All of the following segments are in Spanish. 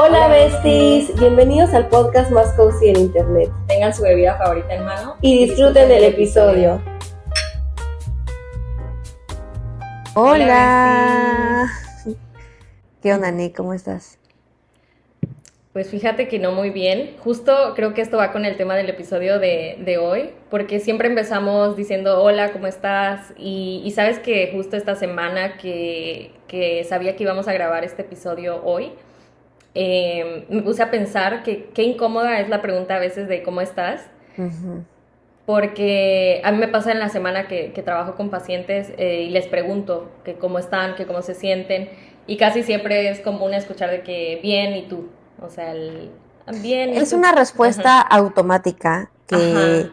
Hola besties, bienvenidos al podcast más cozy en internet. Tengan su bebida favorita en mano y disfruten del episodio. Hola. ¿Qué onda, Nick? ¿Cómo estás? Pues fíjate que no muy bien. Justo creo que esto va con el tema del episodio de hoy, porque siempre empezamos diciendo hola, ¿cómo estás? Y sabes que justo esta semana que sabía que íbamos a grabar este episodio hoy, me puse a pensar que qué incómoda es la pregunta a veces de ¿cómo estás? Uh-huh. Porque a mí me pasa en la semana que trabajo con pacientes y les pregunto que cómo están, que cómo se sienten, y casi siempre es común escuchar de que bien y tú, o sea, bien y Es tú. una respuesta Ajá. automática Ajá.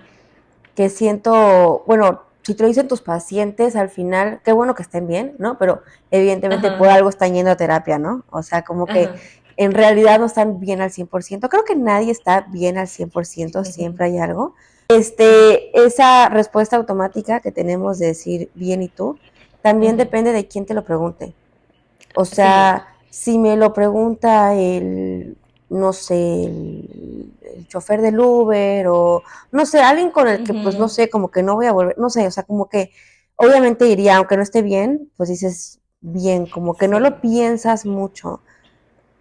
que siento, bueno, si te lo dicen tus pacientes, al final, qué bueno que estén bien, ¿no? Pero evidentemente por Ajá. algo están yendo a terapia, ¿no? O sea, como que Ajá. en realidad no están bien al 100%. Creo que nadie está bien al 100%, siempre hay algo. Esa respuesta automática que tenemos de decir bien y tú, también depende de quién te lo pregunte. O Sí. sea, si me lo pregunta no sé, el chofer del Uber o, no sé, alguien con el que, pues, no sé, como que no voy a volver, no sé, o sea, como que obviamente iría, aunque no esté bien, pues dices bien, como que no Sí. lo piensas mucho.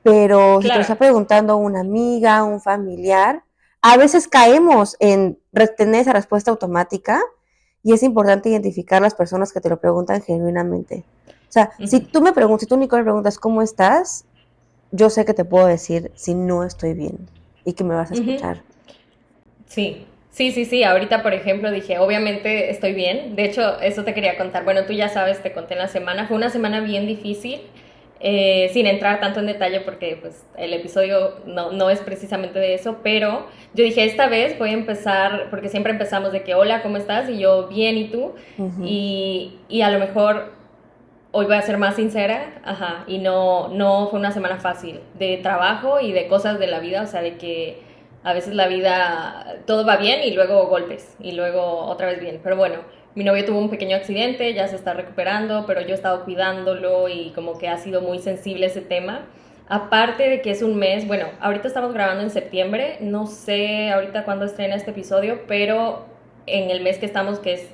Pero si te lo Claro. está preguntando una amiga, un familiar, a veces caemos en tener esa respuesta automática y es importante identificar las personas que te lo preguntan genuinamente. O sea, si tú me preguntas, si tú, Nicole, me preguntas cómo estás, yo sé que te puedo decir si no estoy bien y que me vas a escuchar. Sí, sí. Ahorita, por ejemplo, dije, obviamente estoy bien. De hecho, eso te quería contar. Bueno, tú ya sabes, te conté en la semana. Fue una semana bien difícil, sin entrar tanto en detalle porque pues, el episodio no es precisamente de eso. Pero yo dije, esta vez voy a empezar, porque siempre empezamos de que, hola, ¿cómo estás? Y yo, bien, ¿y tú? Uh-huh. Y a lo mejor hoy voy a ser más sincera, ajá, y no fue una semana fácil de trabajo y de cosas de la vida, o sea, de que a veces la vida, todo va bien y luego golpes y luego otra vez bien, pero bueno, mi novio tuvo un pequeño accidente, ya se está recuperando, pero yo he estado cuidándolo y como que ha sido muy sensible ese tema. Aparte de que es un mes, bueno, ahorita estamos grabando en septiembre, no sé ahorita cuándo estrena este episodio, pero en el mes que estamos, que es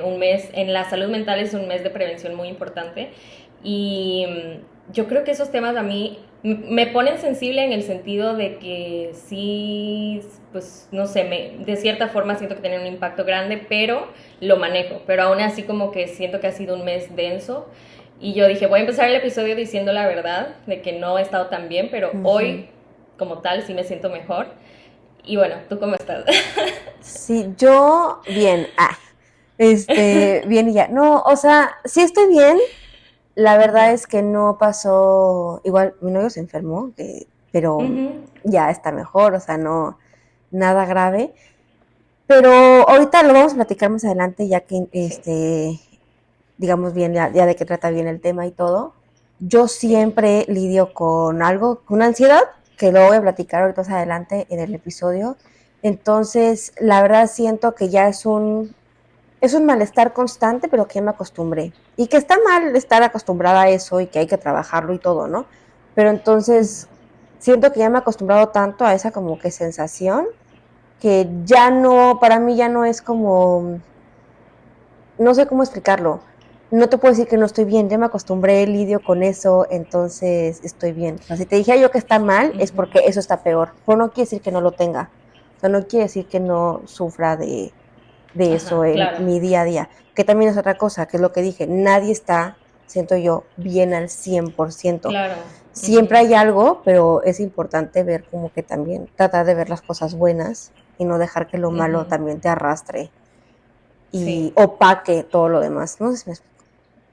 un mes, en la salud mental es un mes de prevención muy importante. Y yo creo que esos temas a mí me ponen sensible en el sentido de que sí, pues no sé, de cierta forma siento que tienen un impacto grande, pero lo manejo. Pero aún así como que siento que ha sido un mes denso. Y yo dije, voy a empezar el episodio diciendo la verdad, de que no he estado tan bien, pero Uh-huh. hoy como tal sí me siento mejor. Y bueno, ¿tú cómo estás? Sí, yo bien, bien y ya. No, o sea, sí estoy bien. La verdad es que no pasó, igual mi novio se enfermó, pero ya está mejor, o sea, no, nada grave. Pero ahorita lo vamos a platicar más adelante, ya que, Sí, digamos bien, ya de qué trata bien el tema y todo. Yo sí. siempre lidio con algo, con una ansiedad, que lo voy a platicar ahorita más adelante en el episodio. Entonces, la verdad siento que ya es un malestar constante, pero que ya me acostumbré. Y que está mal estar acostumbrada a eso y que hay que trabajarlo y todo, ¿no? Pero entonces siento que ya me he acostumbrado tanto a esa como que sensación que ya no, para mí ya no es como, no sé cómo explicarlo. No te puedo decir que no estoy bien, ya me acostumbré, lidio con eso, entonces estoy bien. O sea, si te dije yo que está mal, es porque eso está peor. Pero no quiere decir que no lo tenga. O sea, no quiere decir que no sufra de Ajá, eso en claro. mi día a día. Que también es otra cosa, que es lo que dije, nadie está, siento yo, bien al 100%. Claro. Siempre hay algo, pero es importante ver como que también tratar de ver las cosas buenas y no dejar que lo malo también te arrastre Sí. y opaque todo lo demás. No sé si me explico.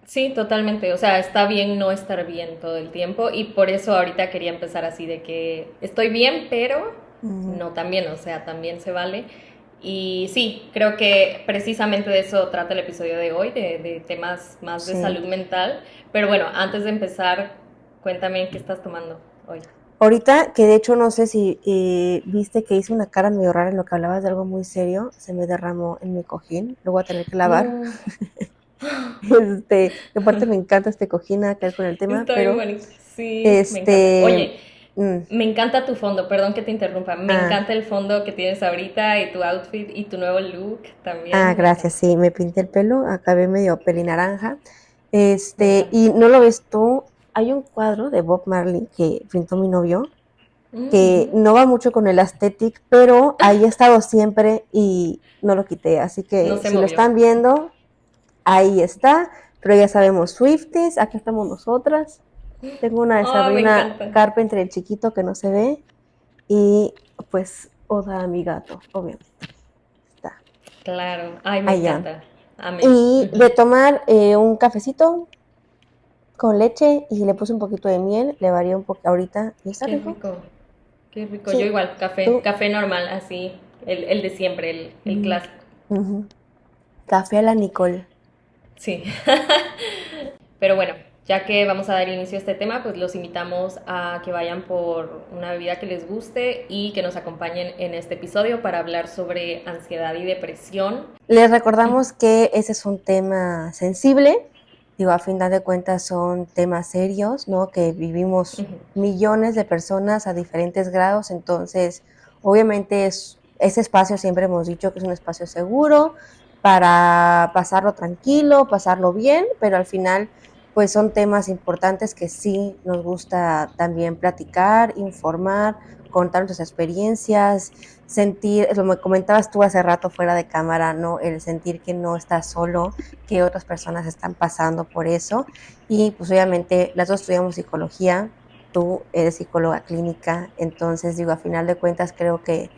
Sí, totalmente. O sea, está bien no estar bien todo el tiempo y por eso ahorita quería empezar así de que estoy bien, pero Uh-huh. no tan bien, o sea, también se vale. Y sí, creo que precisamente de eso trata el episodio de hoy, de temas más de Sí. salud mental. Pero bueno, antes de empezar, cuéntame qué estás tomando hoy. Ahorita, que de hecho no sé si viste que hice una cara medio rara en lo que hablabas de algo muy serio, se me derramó en mi cojín, lo voy a tener que lavar. No, Aparte me encanta este cojín, nada que ver con el tema, está bien pero bonito. Sí, me encanta. Oye, Me encanta tu fondo, perdón que te interrumpa. Me encanta el fondo que tienes ahorita y tu outfit y tu nuevo look también. Gracias, sí, me pinté el pelo, acabé medio pelinaranja. Mira. Y no lo ves tú, hay un cuadro de Bob Marley que pintó mi novio, que no va mucho con el aesthetic, pero ahí he estado siempre y no lo quité. Así No que se si lo movió. están viendo, ahí está. Pero ya sabemos, Swifties, aquí estamos nosotras. Tengo una de Me Sabrina encanta. Carpenter, el chiquito que no se ve. Y pues Oda a mi gato, obviamente. Está Claro. Ay, me allá. encanta. Amén. Y de tomar un cafecito con leche y le puse un poquito de miel, le varié un poco ahorita y está Qué rico. rico. Qué rico. Sí. Yo igual, café. ¿Tú? Café normal, así. El de siempre, el clásico. Café a la Nicole. Sí. Pero bueno, ya que vamos a dar inicio a este tema, pues los invitamos a que vayan por una bebida que les guste y que nos acompañen en este episodio para hablar sobre ansiedad y depresión. Les recordamos que ese es un tema sensible. Digo, a fin de cuentas son temas serios, ¿no? Que vivimos millones de personas a diferentes grados. Entonces, obviamente ese espacio siempre hemos dicho que es un espacio seguro para pasarlo tranquilo, pasarlo bien, pero al final pues son temas importantes que sí nos gusta también platicar, informar, contar nuestras experiencias, sentir, lo que comentabas tú hace rato fuera de cámara, ¿no? El sentir que no estás solo, que otras personas están pasando por eso. Y pues obviamente las dos estudiamos psicología, tú eres psicóloga clínica, entonces digo, a final de cuentas creo que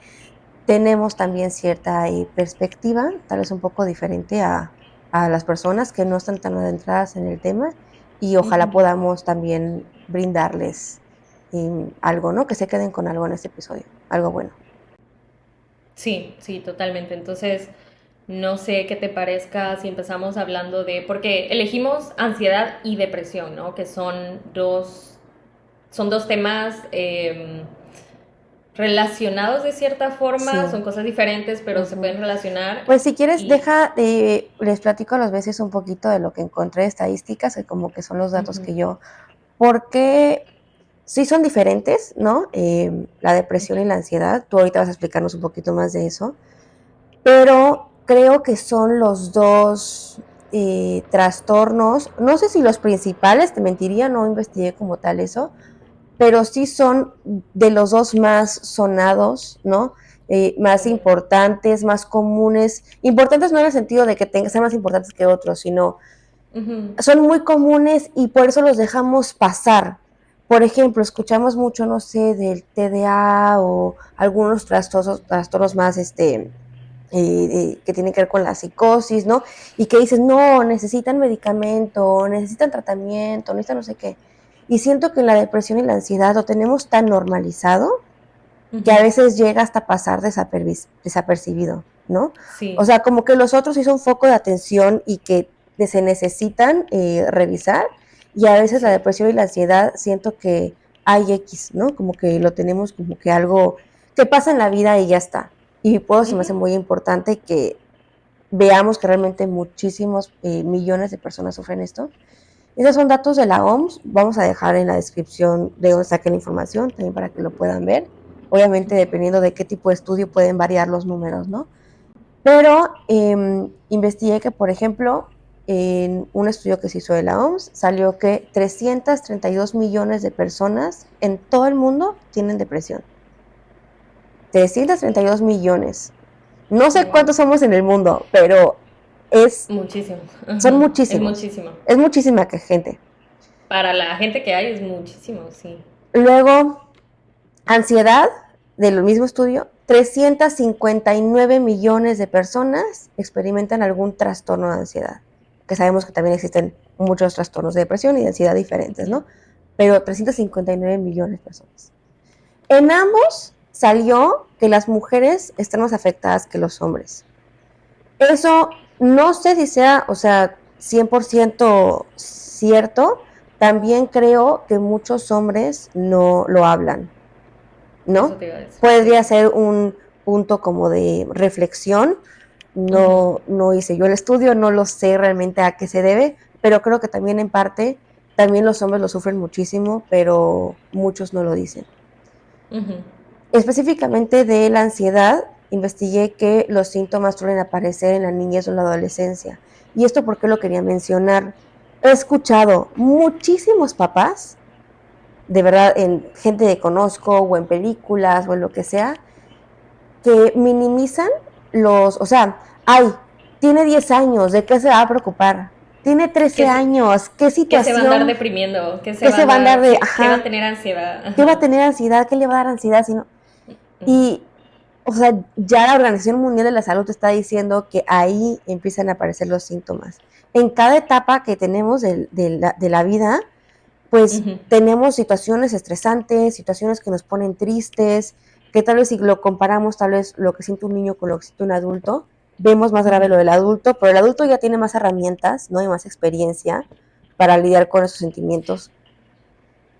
tenemos también cierta perspectiva, tal vez un poco diferente a las personas que no están tan adentradas en el tema y ojalá podamos también brindarles algo, ¿no? Que se queden con algo en este episodio, algo bueno. Sí, sí, totalmente. Entonces, no sé qué te parezca si empezamos hablando de, porque elegimos ansiedad y depresión, ¿no? Que son dos temas relacionados de cierta forma, Sí. son cosas diferentes, pero se pueden relacionar. Pues si quieres, les platico a las veces un poquito de lo que encontré de estadísticas, que como que son los datos que yo, porque sí son diferentes, ¿no? La depresión y la ansiedad, tú ahorita vas a explicarnos un poquito más de eso, pero creo que son los dos trastornos, no sé si los principales, te mentiría, no investigué como tal eso, pero sí son de los dos más sonados, ¿no? Más importantes, más comunes. Importantes no en el sentido de que sean más importantes que otros, sino son muy comunes y por eso los dejamos pasar. Por ejemplo, escuchamos mucho, no sé, del TDA o algunos trastornos más que tienen que ver con la psicosis, ¿no? Y que dices, no, necesitan medicamento, necesitan tratamiento, necesitan no sé qué. Y siento que la depresión y la ansiedad lo tenemos tan normalizado que a veces llega hasta pasar desapercibido, ¿no? Sí. O sea, como que los otros sí son foco de atención y que se necesitan revisar, y a veces la depresión y la ansiedad siento que hay X, ¿no? Como que lo tenemos como que algo que pasa en la vida y ya está. Y por eso se me hace muy importante que veamos que realmente muchísimos millones de personas sufren esto. Esos son datos de la OMS, vamos a dejar en la descripción de donde saquen la información, también para que lo puedan ver. Obviamente, dependiendo de qué tipo de estudio, pueden variar los números, ¿no? Pero investigué que, por ejemplo, en un estudio que se hizo de la OMS, salió que 332 millones de personas en todo el mundo tienen depresión. 332 millones. No sé cuántos somos en el mundo, pero muchísimo. Son muchísimos. Es muchísimo. Es muchísima gente. Para la gente que hay es muchísimo, sí. Luego, ansiedad, del mismo estudio, 359 millones de personas experimentan algún trastorno de ansiedad, que sabemos que también existen muchos trastornos de depresión y de ansiedad diferentes, ¿no? Pero 359 millones de personas. En ambos salió que las mujeres están más afectadas que los hombres. Eso no sé si sea, 100% cierto. También creo que muchos hombres no lo hablan, ¿no? Eso te iba a decir. Podría ser un punto como de reflexión. No hice yo el estudio, no lo sé realmente a qué se debe, pero creo que también en parte, también los hombres lo sufren muchísimo, pero muchos no lo dicen. Ujú. Específicamente de la ansiedad, investigué que los síntomas suelen aparecer en la niñez o la adolescencia. ¿Y esto por qué lo quería mencionar? He escuchado muchísimos papás, de verdad, en gente que conozco o en películas o en lo que sea, que minimizan o sea, ay, tiene 10 años, ¿de qué se va a preocupar? Tiene Que 13 se, años, ¿qué que se va a andar situación? deprimiendo, ¿Qué se va a andar de, que va a ajá, tener ansiedad. qué va a Ajá. tener ansiedad, qué le va a dar ansiedad? Si no? Ujú. Y, o sea, ya la Organización Mundial de la Salud está diciendo que ahí empiezan a aparecer los síntomas. En cada etapa que tenemos de la vida, pues Ujú. tenemos situaciones estresantes, situaciones que nos ponen tristes, que tal vez si lo comparamos, tal vez lo que siente un niño con lo que siente un adulto, vemos más grave Ujú. lo del adulto, pero el adulto ya tiene más herramientas, ¿no? Y más experiencia para lidiar con esos sentimientos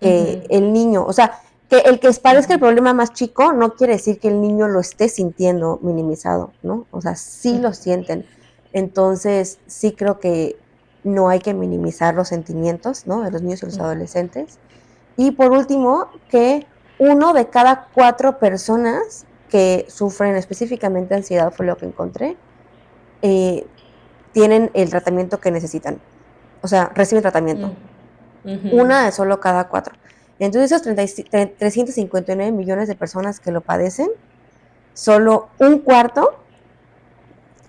que Ujú. el niño. O sea, que el que parezca el Ujú. problema más chico no quiere decir que el niño lo esté sintiendo minimizado, ¿no? O sea, sí lo Ujú. sienten. Entonces, sí creo que no hay que minimizar los sentimientos, ¿no? De los niños y los Ujú. adolescentes. Y por último, que 1 de cada 4 personas que sufren específicamente ansiedad, fue lo que encontré, eh, tienen el tratamiento que necesitan. O sea, reciben tratamiento. Ujú. Una de solo cada 4. Entonces, esos 359 millones de personas que lo padecen, solo un cuarto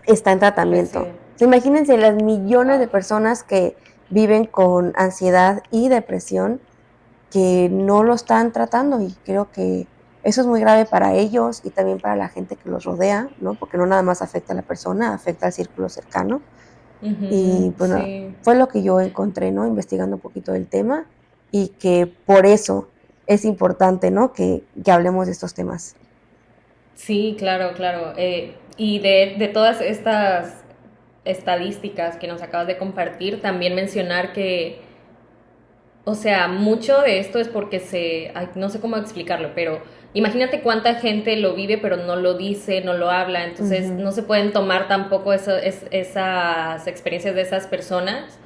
está en tratamiento. Recibe. O sea, imagínense las millones de Wow. personas que viven con ansiedad y depresión que no lo están tratando, y creo que eso es muy grave para ellos y también para la gente que los rodea, ¿no? Porque no nada más afecta a la persona, afecta al círculo cercano. Ujú. Y pues nada, Sí. fue lo que yo encontré, ¿no? Investigando un poquito del tema, y que por eso es importante, ¿no? Que hablemos de estos temas. Sí, claro, claro. Y de todas estas estadísticas que nos acabas de compartir, también mencionar que, o sea, mucho de esto es porque ay, no sé cómo explicarlo, pero imagínate cuánta gente lo vive pero no lo dice, no lo habla, entonces Ujú, no se pueden tomar tampoco esas experiencias de esas personas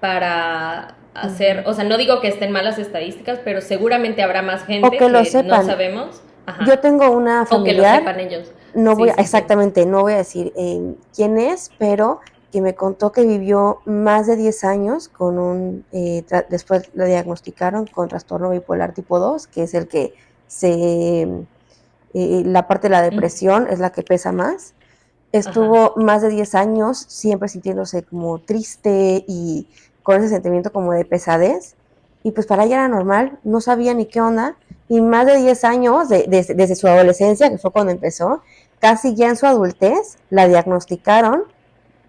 para hacer, ujú. o sea, no digo que estén malas estadísticas, pero seguramente habrá más O gente que lo que no sepan. sabemos, Yo ajá, tengo una o que lo familiar, sepan ellos. no voy Sí, a, sí, sí. exactamente, no voy a decir quién es, pero que me contó que vivió más de 10 años con después lo diagnosticaron con trastorno bipolar tipo 2, que es el que la parte de la Mm. depresión es la que pesa más. Ajá. Estuvo más de 10 años siempre sintiéndose como triste y con ese sentimiento como de pesadez. Y pues para ella era normal, no sabía ni qué onda. Y más de 10 años, desde su adolescencia, que fue cuando empezó, casi ya en su adultez, la diagnosticaron,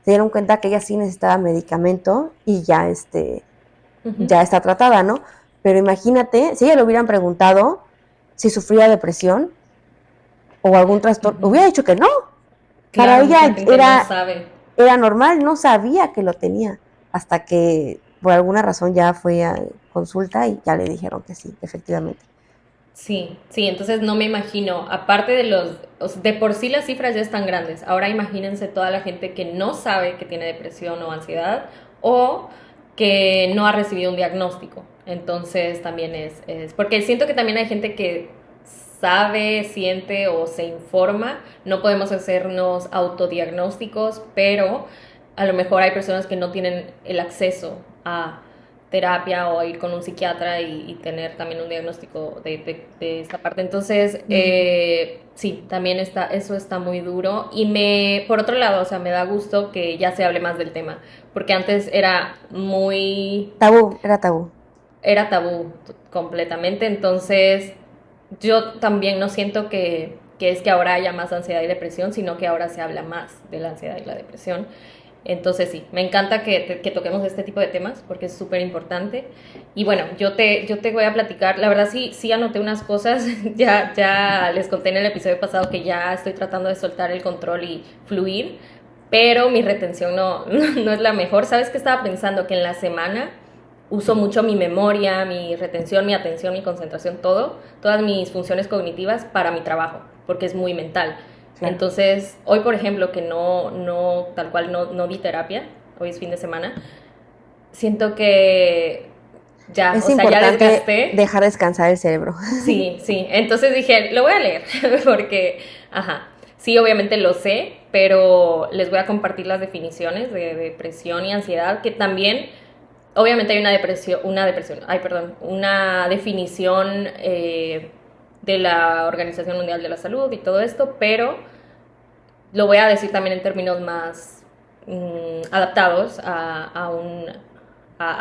se dieron cuenta que ella sí necesitaba medicamento y ya, Ujú. ya está tratada, ¿no? Pero imagínate, si ella le hubieran preguntado si sufría depresión o algún trastorno, Ujú. hubiera dicho que no. Para Claro, mucha ella gente no sabe. era normal, no sabía que lo tenía, hasta que por alguna razón ya fue a consulta y ya le dijeron que sí, efectivamente. Sí, sí, entonces no me imagino, aparte de o sea, de por sí las cifras ya están grandes, ahora imagínense toda la gente que no sabe que tiene depresión o ansiedad o que no ha recibido un diagnóstico. Entonces también porque siento que también hay gente que sabe, siente o se informa, no podemos hacernos autodiagnósticos, pero a lo mejor hay personas que no tienen el acceso a terapia o ir con un psiquiatra y tener también un diagnóstico de esta parte. Entonces, Ujú. sí, también eso está muy duro. Y por otro lado, o sea, me da gusto que ya se hable más del tema, porque antes Tabú, era tabú. era tabú completamente. Entonces, yo también no siento que es que ahora haya más ansiedad y depresión, sino que ahora se habla más de la ansiedad y la depresión. Entonces sí, me encanta que toquemos este tipo de temas porque es súper importante. Y bueno, yo te voy a platicar, la verdad sí anoté unas cosas, ya les conté en el episodio pasado que ya estoy tratando de soltar el control y fluir, pero mi retención no es la mejor. ¿Sabes qué estaba pensando? Que en la semana uso mucho mi memoria, mi retención, mi atención, mi concentración, todas mis funciones cognitivas para mi trabajo, porque es muy mental. Claro. Entonces, hoy, por ejemplo, que tal cual no di terapia, hoy es fin de semana, siento que ya, Es o sea, ya importante desgasté. dejar descansar el cerebro. Sí, sí. Entonces dije, lo voy a leer, porque, ajá, sí, obviamente lo sé, pero les voy a compartir las definiciones de depresión y ansiedad, que también, obviamente hay una definición de la Organización Mundial de la Salud y todo esto, pero lo voy a decir también en términos más adaptados a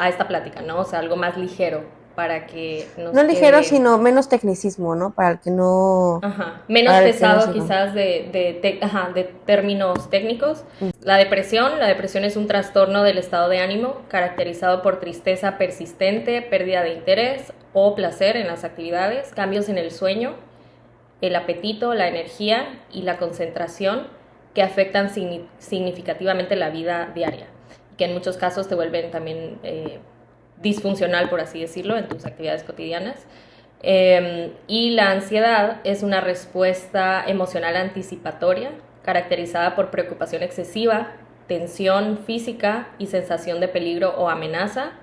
esta plática, ¿no? O sea, algo más ligero para que nos No ligero, quede... sino menos tecnicismo, ¿no? Para el que no... Ajá, menos para el que no pesado sepa. quizás de términos técnicos. La depresión es un trastorno del estado de ánimo caracterizado por tristeza persistente, pérdida de interés o placer en las actividades, cambios en el sueño, el apetito, la energía y la concentración que afectan significativamente la vida diaria, que en muchos casos te vuelven también disfuncional, por así decirlo, en tus actividades cotidianas. Y la ansiedad es una respuesta emocional anticipatoria caracterizada por preocupación excesiva, tensión física y sensación de peligro o amenaza,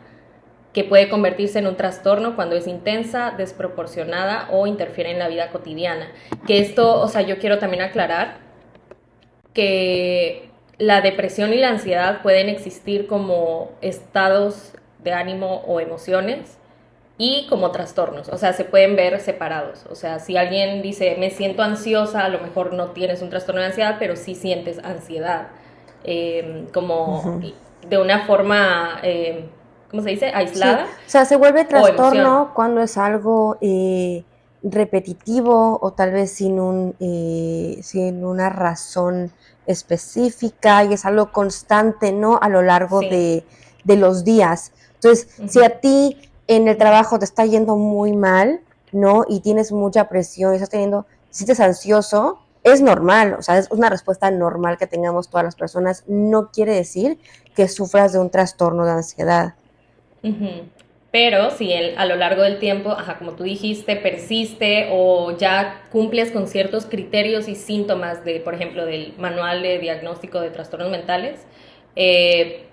que puede convertirse en un trastorno cuando es intensa, desproporcionada o interfiere en la vida cotidiana. Que esto, o sea, yo quiero también aclarar que la depresión y la ansiedad pueden existir como estados de ánimo o emociones y como trastornos, o sea, se pueden ver separados. O sea, si alguien dice, me siento ansiosa, a lo mejor no tienes un trastorno de ansiedad, pero sí sientes ansiedad, como de una forma... ¿cómo se dice? Aislada. Sí. O sea, se vuelve trastorno emoción. cuando es algo repetitivo o tal vez sin una razón específica y es algo constante, ¿no? A lo largo Sí. de los días. Entonces, si a ti en el trabajo te está yendo muy mal, ¿no? Y tienes mucha presión y te sientes ansioso, es normal, o sea, es una respuesta normal que tengamos todas las personas. No quiere decir que sufras de un trastorno de ansiedad. Pero si a lo largo del tiempo, ajá, como tú dijiste, persiste o ya cumples con ciertos criterios y síntomas de, por ejemplo, del manual de diagnóstico de trastornos mentales,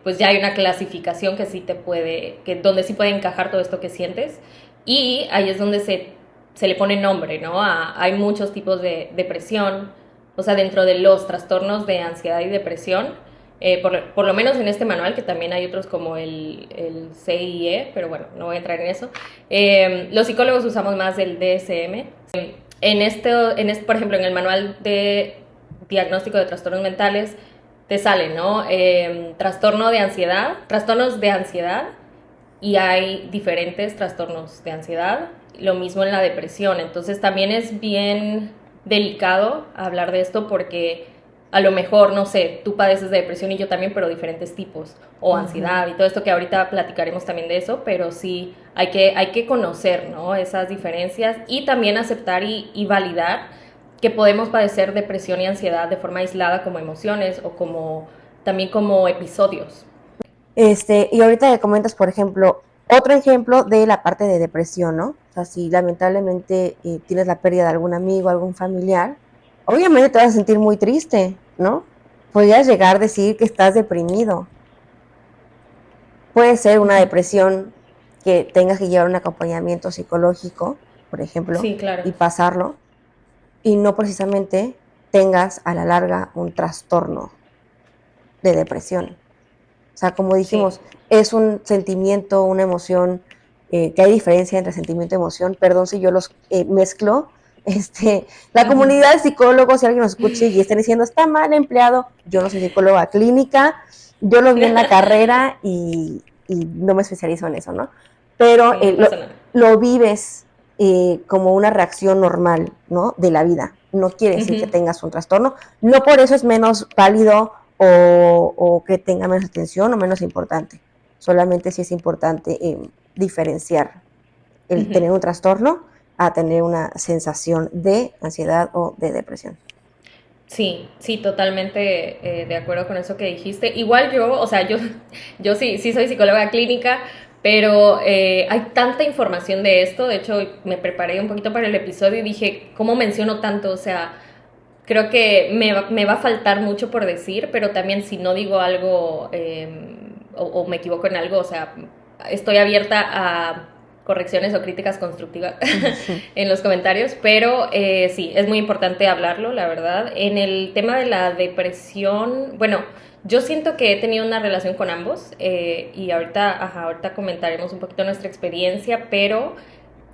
pues ya hay una clasificación que sí donde sí puede encajar todo esto que sientes, y ahí es donde se le pone nombre, ¿no? Hay muchos tipos de depresión, o sea, dentro de los trastornos de ansiedad y depresión. Por lo menos en este manual, que también hay otros como el CIE, pero bueno, no voy a entrar en eso. Los psicólogos usamos más el DSM. Por ejemplo, en el manual de diagnóstico de trastornos mentales, te sale, ¿no? Trastornos de ansiedad, y hay diferentes trastornos de ansiedad. Lo mismo en la depresión. Entonces también es bien delicado hablar de esto porque a lo mejor, no sé, tú padeces de depresión y yo también, pero diferentes tipos, o ansiedad y todo esto, que ahorita platicaremos también de eso, pero sí hay que conocer, ¿no? Esas diferencias y también aceptar y validar que podemos padecer depresión y ansiedad de forma aislada como emociones o también como episodios. Y ahorita que comentas, por ejemplo, otro ejemplo de la parte de depresión, ¿no? O sea, si lamentablemente tienes la pérdida de algún amigo, algún familiar, obviamente te vas a sentir muy triste, ¿no? Podrías llegar a decir que estás deprimido. Puede ser una depresión que tengas que llevar un acompañamiento psicológico, por ejemplo, Sí, claro. y pasarlo, y no precisamente tengas a la larga un trastorno de depresión. O sea, como dijimos, sí, es un sentimiento, una emoción, que hay diferencia entre sentimiento y emoción. Perdón si yo los mezclo. La comunidad de psicólogos, si alguien nos escuche y estén diciendo, está mal empleado, yo no soy psicóloga clínica, yo lo vi en la carrera y no me especializo en eso, ¿no? Pero sí, no lo vives como una reacción normal, ¿no? De la vida. No quiere decir que tengas un trastorno. No por eso es menos válido o que tenga menos atención o menos importante. Solamente sí es importante diferenciar el tener un trastorno a tener una sensación de ansiedad o de depresión. Sí, sí, totalmente de acuerdo con eso que dijiste. Igual yo, o sea, yo sí soy psicóloga clínica, pero hay tanta información de esto. De hecho, me preparé un poquito para el episodio y dije, ¿cómo menciono tanto? O sea, creo que me va a faltar mucho por decir, pero también si no digo algo o me equivoco en algo, o sea, estoy abierta a correcciones o críticas constructivas en los comentarios, pero sí, es muy importante hablarlo, la verdad. En el tema de la depresión, bueno, yo siento que he tenido una relación con ambos y ahorita comentaremos un poquito nuestra experiencia, pero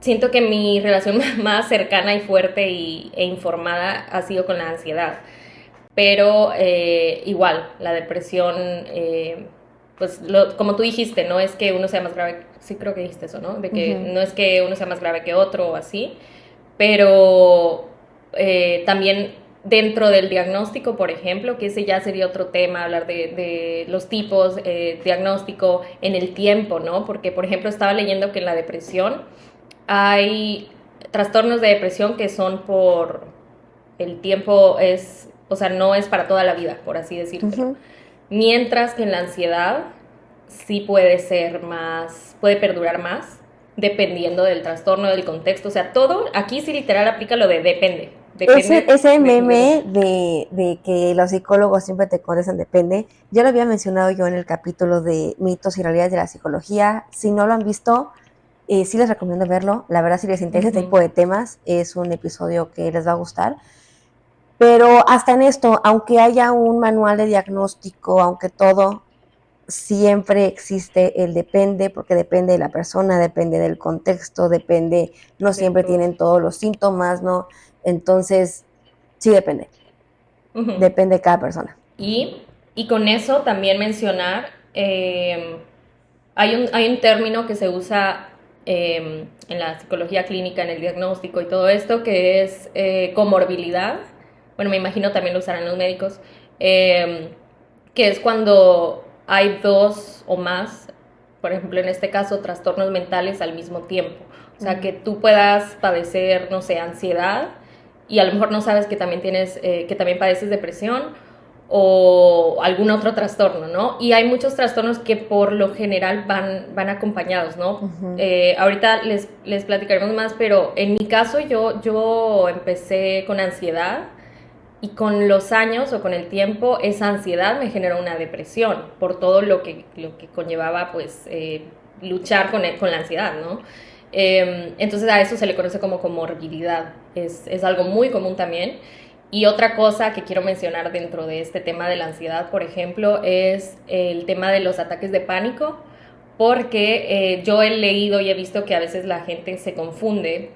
siento que mi relación más cercana y fuerte e informada ha sido con la ansiedad. Pero igual, la depresión, pues como tú dijiste, no es que uno sea más grave, sí creo que dijiste eso, ¿no? De que no es que uno sea más grave que otro o así, pero también dentro del diagnóstico, por ejemplo, que ese ya sería otro tema, hablar de los tipos, diagnóstico en el tiempo, ¿no? Porque, por ejemplo, estaba leyendo que en la depresión hay trastornos de depresión que son por el tiempo, o sea, no es para toda la vida, por así decirlo. Mientras que en la ansiedad sí puede ser más, puede perdurar más, dependiendo del trastorno, del contexto. O sea, todo, aquí sí literal aplica lo de depende. Ese meme de que los psicólogos siempre te contestan depende, ya lo había mencionado yo en el capítulo de mitos y realidades de la psicología. Si no lo han visto, sí les recomiendo verlo. La verdad, si les interesa este tipo de temas, es un episodio que les va a gustar. Pero hasta en esto, aunque haya un manual de diagnóstico, aunque todo, siempre existe el depende, porque depende de la persona, depende del contexto, depende, no siempre tienen todos los síntomas, ¿no? Entonces, sí depende. Depende de cada persona. Y con eso también mencionar, hay un término que se usa en la psicología clínica, en el diagnóstico y todo esto, que es comorbilidad. Bueno, me imagino también lo usarán los médicos, que es cuando hay dos o más, por ejemplo, en este caso, trastornos mentales al mismo tiempo. O sea, que tú puedas padecer, no sé, ansiedad, y a lo mejor no sabes que también que también padeces depresión o algún otro trastorno, ¿no? Y hay muchos trastornos que por lo general van acompañados, ¿no? Ahorita les platicaremos más, pero en mi caso yo empecé con ansiedad, y con los años o con el tiempo esa ansiedad me generó una depresión por todo lo que conllevaba, pues, luchar con la ansiedad, ¿no? Entonces a eso se le conoce como comorbilidad, es algo muy común también. Y otra cosa que quiero mencionar dentro de este tema de la ansiedad, por ejemplo, es el tema de los ataques de pánico, porque yo he leído y he visto que a veces la gente se confunde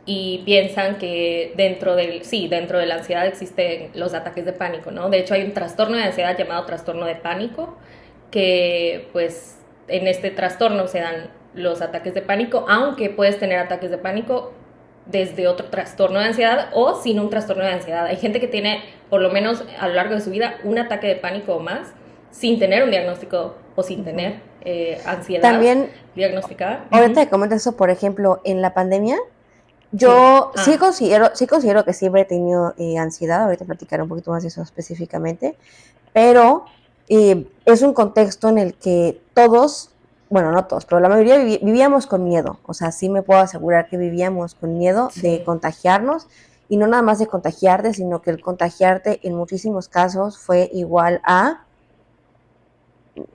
y piensan que dentro de la ansiedad existen los ataques de pánico, ¿no? De hecho, hay un trastorno de ansiedad llamado trastorno de pánico, que pues en este trastorno se dan los ataques de pánico, aunque puedes tener ataques de pánico desde otro trastorno de ansiedad o sin un trastorno de ansiedad. Hay gente que tiene, por lo menos a lo largo de su vida, un ataque de pánico o más, sin tener un diagnóstico o sin tener ansiedad también diagnosticada. Ahorita que comentas eso, por ejemplo, en la pandemia, yo sí considero que siempre he tenido ansiedad. Ahorita platicaré un poquito más de eso específicamente, pero es un contexto en el que todos, bueno, no todos, pero la mayoría vivíamos con miedo. O sea, sí me puedo asegurar que vivíamos con miedo de contagiarnos, y no nada más de contagiarte, sino que el contagiarte en muchísimos casos fue igual a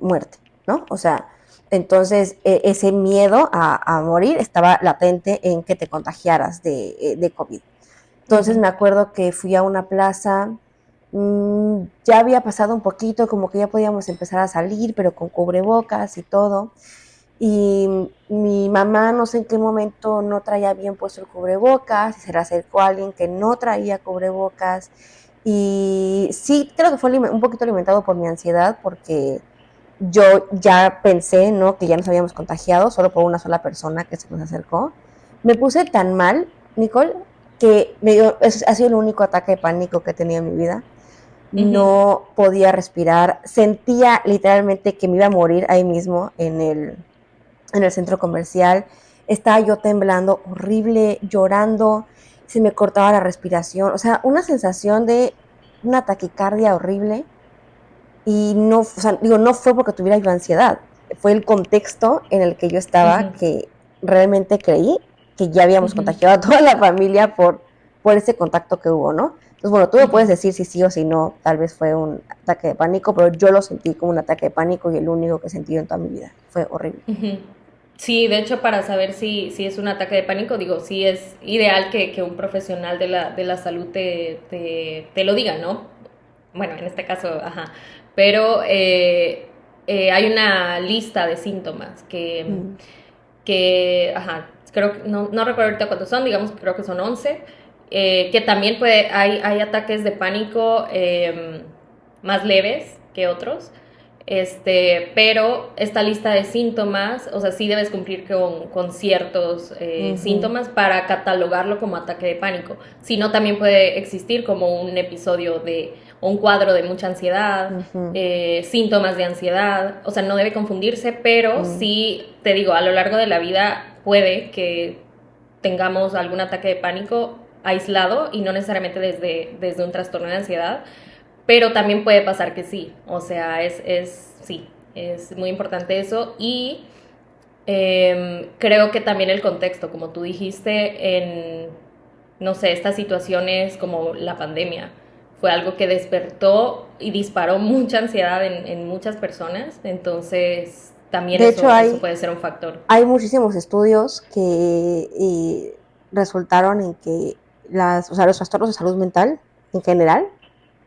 muerte, ¿no? O sea, entonces ese miedo a morir estaba latente en que te contagiaras de COVID. Entonces me acuerdo que fui a una plaza, ya había pasado un poquito, como que ya podíamos empezar a salir, pero con cubrebocas y todo. Y mi mamá, no sé en qué momento, no traía bien puesto el cubrebocas, y se le acercó a alguien que no traía cubrebocas. Y sí, creo que fue un poquito alimentado por mi ansiedad, porque yo ya pensé, ¿no?, que ya nos habíamos contagiado solo por una sola persona que se nos acercó. Me puse tan mal, Nicole, que ha sido el único ataque de pánico que he tenido en mi vida. No podía respirar, sentía literalmente que me iba a morir ahí mismo en el centro comercial. Estaba yo temblando horrible, llorando, se me cortaba la respiración, o sea, una sensación de una taquicardia horrible. Y no, o sea, no fue porque tuviera yo ansiedad, fue el contexto en el que yo estaba, que realmente creí que ya habíamos contagiado a toda la familia por ese contacto que hubo, ¿no? Entonces, bueno, tú me puedes decir si sí o si no, tal vez fue un ataque de pánico, pero yo lo sentí como un ataque de pánico, y el único que he sentido en toda mi vida. Fue horrible. Sí, de hecho, para saber si es un ataque de pánico, digo, sí es ideal que un profesional de la salud te lo diga, ¿no? Bueno, en este caso, ajá. Pero hay una lista de síntomas ajá, creo que, no recuerdo ahorita cuántos son, digamos que creo que son 11, que también hay ataques de pánico más leves que otros, pero esta lista de síntomas, o sea, sí debes cumplir con ciertos síntomas para catalogarlo como ataque de pánico. Si no, también puede existir como un episodio o un cuadro de mucha ansiedad, síntomas de ansiedad, o sea, no debe confundirse, pero sí, te digo, a lo largo de la vida puede que tengamos algún ataque de pánico aislado y no necesariamente desde un trastorno de ansiedad, pero también puede pasar que sí, o sea, sí, es muy importante eso. Y creo que también el contexto, como tú dijiste, no sé, estas situaciones como la pandemia, fue algo que despertó y disparó mucha ansiedad en muchas personas, entonces también De hecho, eso puede ser un factor. Hay muchísimos estudios que resultaron en que los trastornos de salud mental en general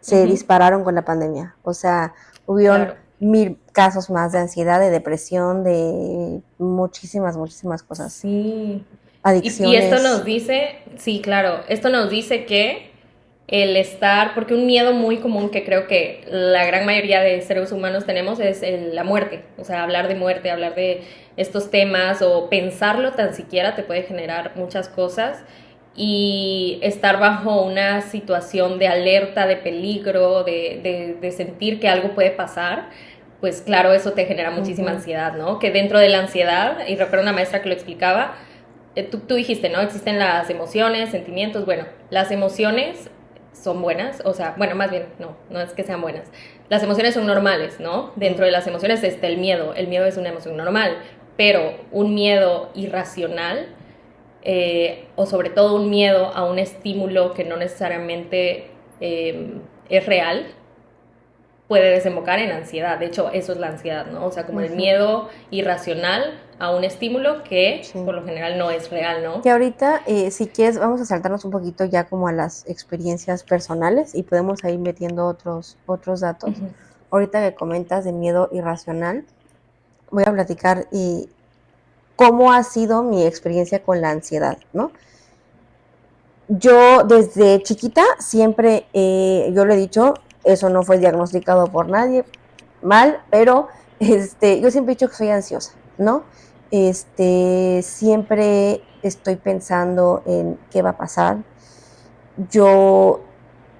se dispararon con la pandemia. O sea, hubieron Claro. 1000 casos más de ansiedad, de depresión, de muchísimas cosas. Sí. Y esto Adicciones. nos dice, sí, claro, esto nos dice que el estar, porque un miedo muy común que creo que la gran mayoría de seres humanos tenemos es la muerte, o sea, hablar de muerte, hablar de estos temas o pensarlo tan siquiera te puede generar muchas cosas, y estar bajo una situación de alerta, de peligro, de sentir que algo puede pasar, pues claro, eso te genera muchísima ansiedad, ¿no? Que dentro de la ansiedad, y recuerdo una maestra que lo explicaba, tú dijiste, ¿no? Existen las emociones, sentimientos. Bueno, las emociones son buenas, o sea, bueno, más bien, no es que sean buenas. Las emociones son normales, ¿no? Dentro de las emociones está el miedo es una emoción normal, pero un miedo irracional, o sobre todo un miedo a un estímulo que no necesariamente es real, puede desembocar en ansiedad. De hecho, eso es la ansiedad, ¿no? O sea, como el miedo irracional a un estímulo que por lo general no es real, ¿no? Que ahorita, si quieres, vamos a saltarnos un poquito ya como a las experiencias personales y podemos ir metiendo otros datos. Ahorita que comentas de miedo irracional, voy a platicar cómo ha sido mi experiencia con la ansiedad, ¿no? Yo desde chiquita siempre, yo lo he dicho, eso no fue diagnosticado por nadie mal, pero yo siempre he dicho que soy ansiosa, ¿no? Siempre estoy pensando en qué va a pasar. Yo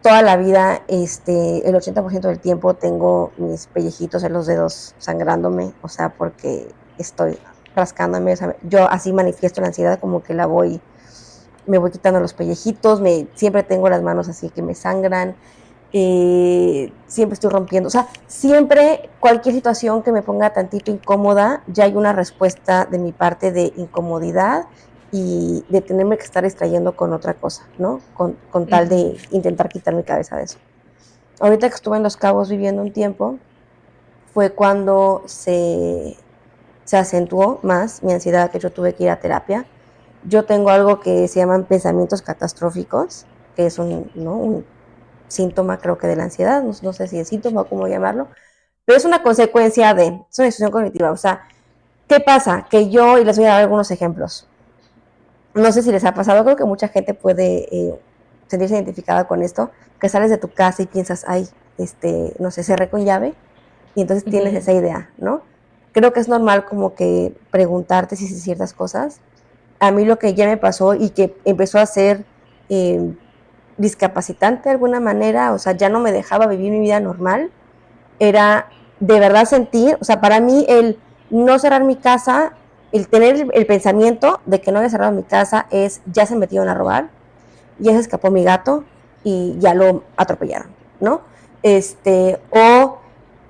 toda la vida, el 80% del tiempo tengo mis pellejitos en los dedos sangrándome, o sea, porque estoy rascándome, o sea, yo así manifiesto la ansiedad, como que me voy quitando los pellejitos, siempre tengo las manos así que me sangran, siempre estoy rompiendo, o sea, siempre cualquier situación que me ponga tantito incómoda, ya hay una respuesta de mi parte de incomodidad y de tenerme que estar distrayendo con otra cosa, ¿no? Con tal de intentar quitar mi cabeza de eso. Ahorita que estuve en Los Cabos viviendo un tiempo, fue cuando se acentuó más mi ansiedad, que yo tuve que ir a terapia. Yo tengo algo que se llaman pensamientos catastróficos, que es un síntoma, creo que de la ansiedad, no sé si es síntoma o cómo llamarlo, pero es una consecuencia es una disfunción cognitiva. O sea, ¿qué pasa? Que yo, y les voy a dar algunos ejemplos, no sé si les ha pasado, creo que mucha gente puede sentirse identificada con esto, que sales de tu casa y piensas, ay, no sé, cerré con llave, y entonces tienes esa idea, ¿no? Creo que es normal como que preguntarte si ciertas cosas. A mí lo que ya me pasó y que empezó a ser discapacitante de alguna manera, o sea, ya no me dejaba vivir mi vida normal, era de verdad sentir, o sea, para mí el no cerrar mi casa, el tener el pensamiento de que no había cerrado mi casa es, ya se metieron a robar, ya se escapó mi gato y ya lo atropellaron, ¿no? O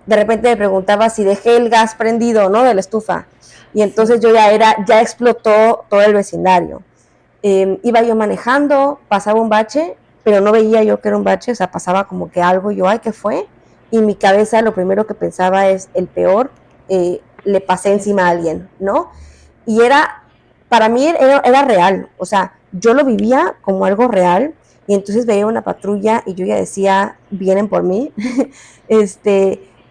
de repente me preguntaba si dejé el gas prendido, ¿no? De la estufa. Y entonces yo ya explotó todo el vecindario. Iba yo manejando, pasaba un bache, pero no veía yo que era un bache, o sea, pasaba como que algo, yo, ay, ¿qué fue? Y mi cabeza lo primero que pensaba es el peor, le pasé encima a alguien, ¿no? Y para mí era real, o sea, yo lo vivía como algo real, y entonces veía una patrulla y yo ya decía, vienen por mí.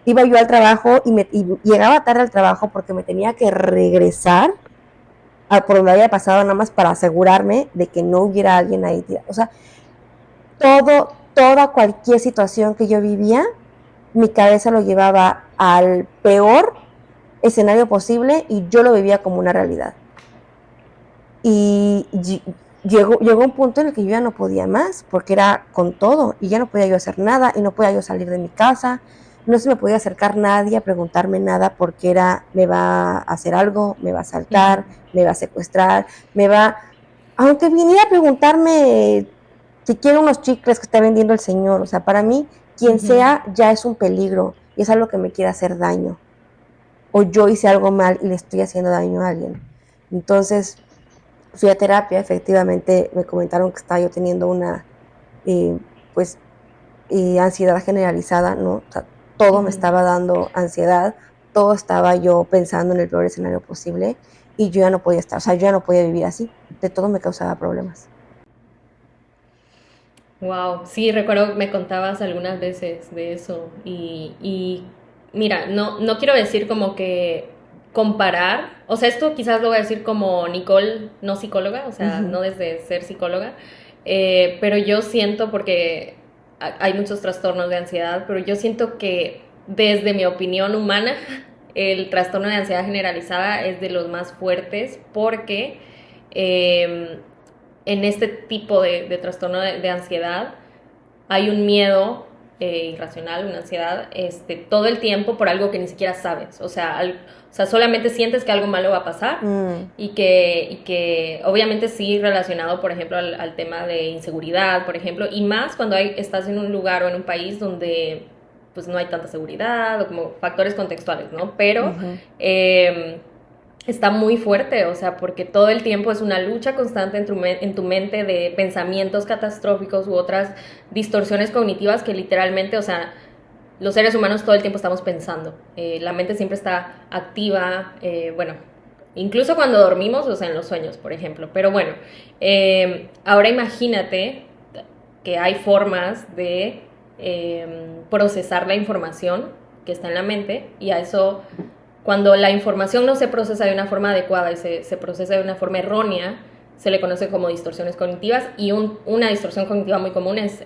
Iba yo al trabajo y llegaba tarde al trabajo porque me tenía que regresar por donde había pasado, nada más para asegurarme de que no hubiera alguien ahí tirado. O sea, cualquier situación que yo vivía, mi cabeza lo llevaba al peor escenario posible y yo lo vivía como una realidad. Y llegó un punto en el que yo ya no podía más, porque era con todo, y ya no podía yo hacer nada, y no podía yo salir de mi casa, no se me podía acercar nadie a preguntarme nada, porque me va a hacer algo, me va a asaltar, me va a secuestrar, aunque viniera a preguntarme si quiero unos chicles que está vendiendo el señor, o sea, para mí, quien sea ya es un peligro, y es algo que me quiere hacer daño, o yo hice algo mal y le estoy haciendo daño a alguien. Entonces fui a terapia, efectivamente me comentaron que estaba yo teniendo una ansiedad generalizada, ¿no? O sea, todo me estaba dando ansiedad, todo estaba yo pensando en el peor escenario posible, y yo ya no podía estar, o sea, yo ya no podía vivir así, de todo me causaba problemas. Wow, sí, recuerdo me contabas algunas veces de eso y mira, no quiero decir como que comparar, o sea, esto quizás lo voy a decir como Nicole, no psicóloga, o sea, no desde ser psicóloga, pero yo siento, porque hay muchos trastornos de ansiedad, pero yo siento que desde mi opinión humana, el trastorno de ansiedad generalizada es de los más fuertes porque en este tipo de trastorno de ansiedad hay un miedo irracional, una ansiedad, todo el tiempo por algo que ni siquiera sabes. O sea, solamente sientes que algo malo va a pasar y que obviamente sí relacionado, por ejemplo, al tema de inseguridad, por ejemplo, y más cuando estás en un lugar o en un país donde pues no hay tanta seguridad o como factores contextuales, ¿no? Pero está muy fuerte, o sea, porque todo el tiempo es una lucha constante en tu mente de pensamientos catastróficos u otras distorsiones cognitivas que literalmente, o sea, los seres humanos todo el tiempo estamos pensando. La mente siempre está activa, bueno, incluso cuando dormimos, o sea, en los sueños, por ejemplo. Pero bueno, ahora imagínate que hay formas de procesar la información que está en la mente, y a eso, cuando la información no se procesa de una forma adecuada y se procesa de una forma errónea, se le conoce como distorsiones cognitivas, y una distorsión cognitiva muy común es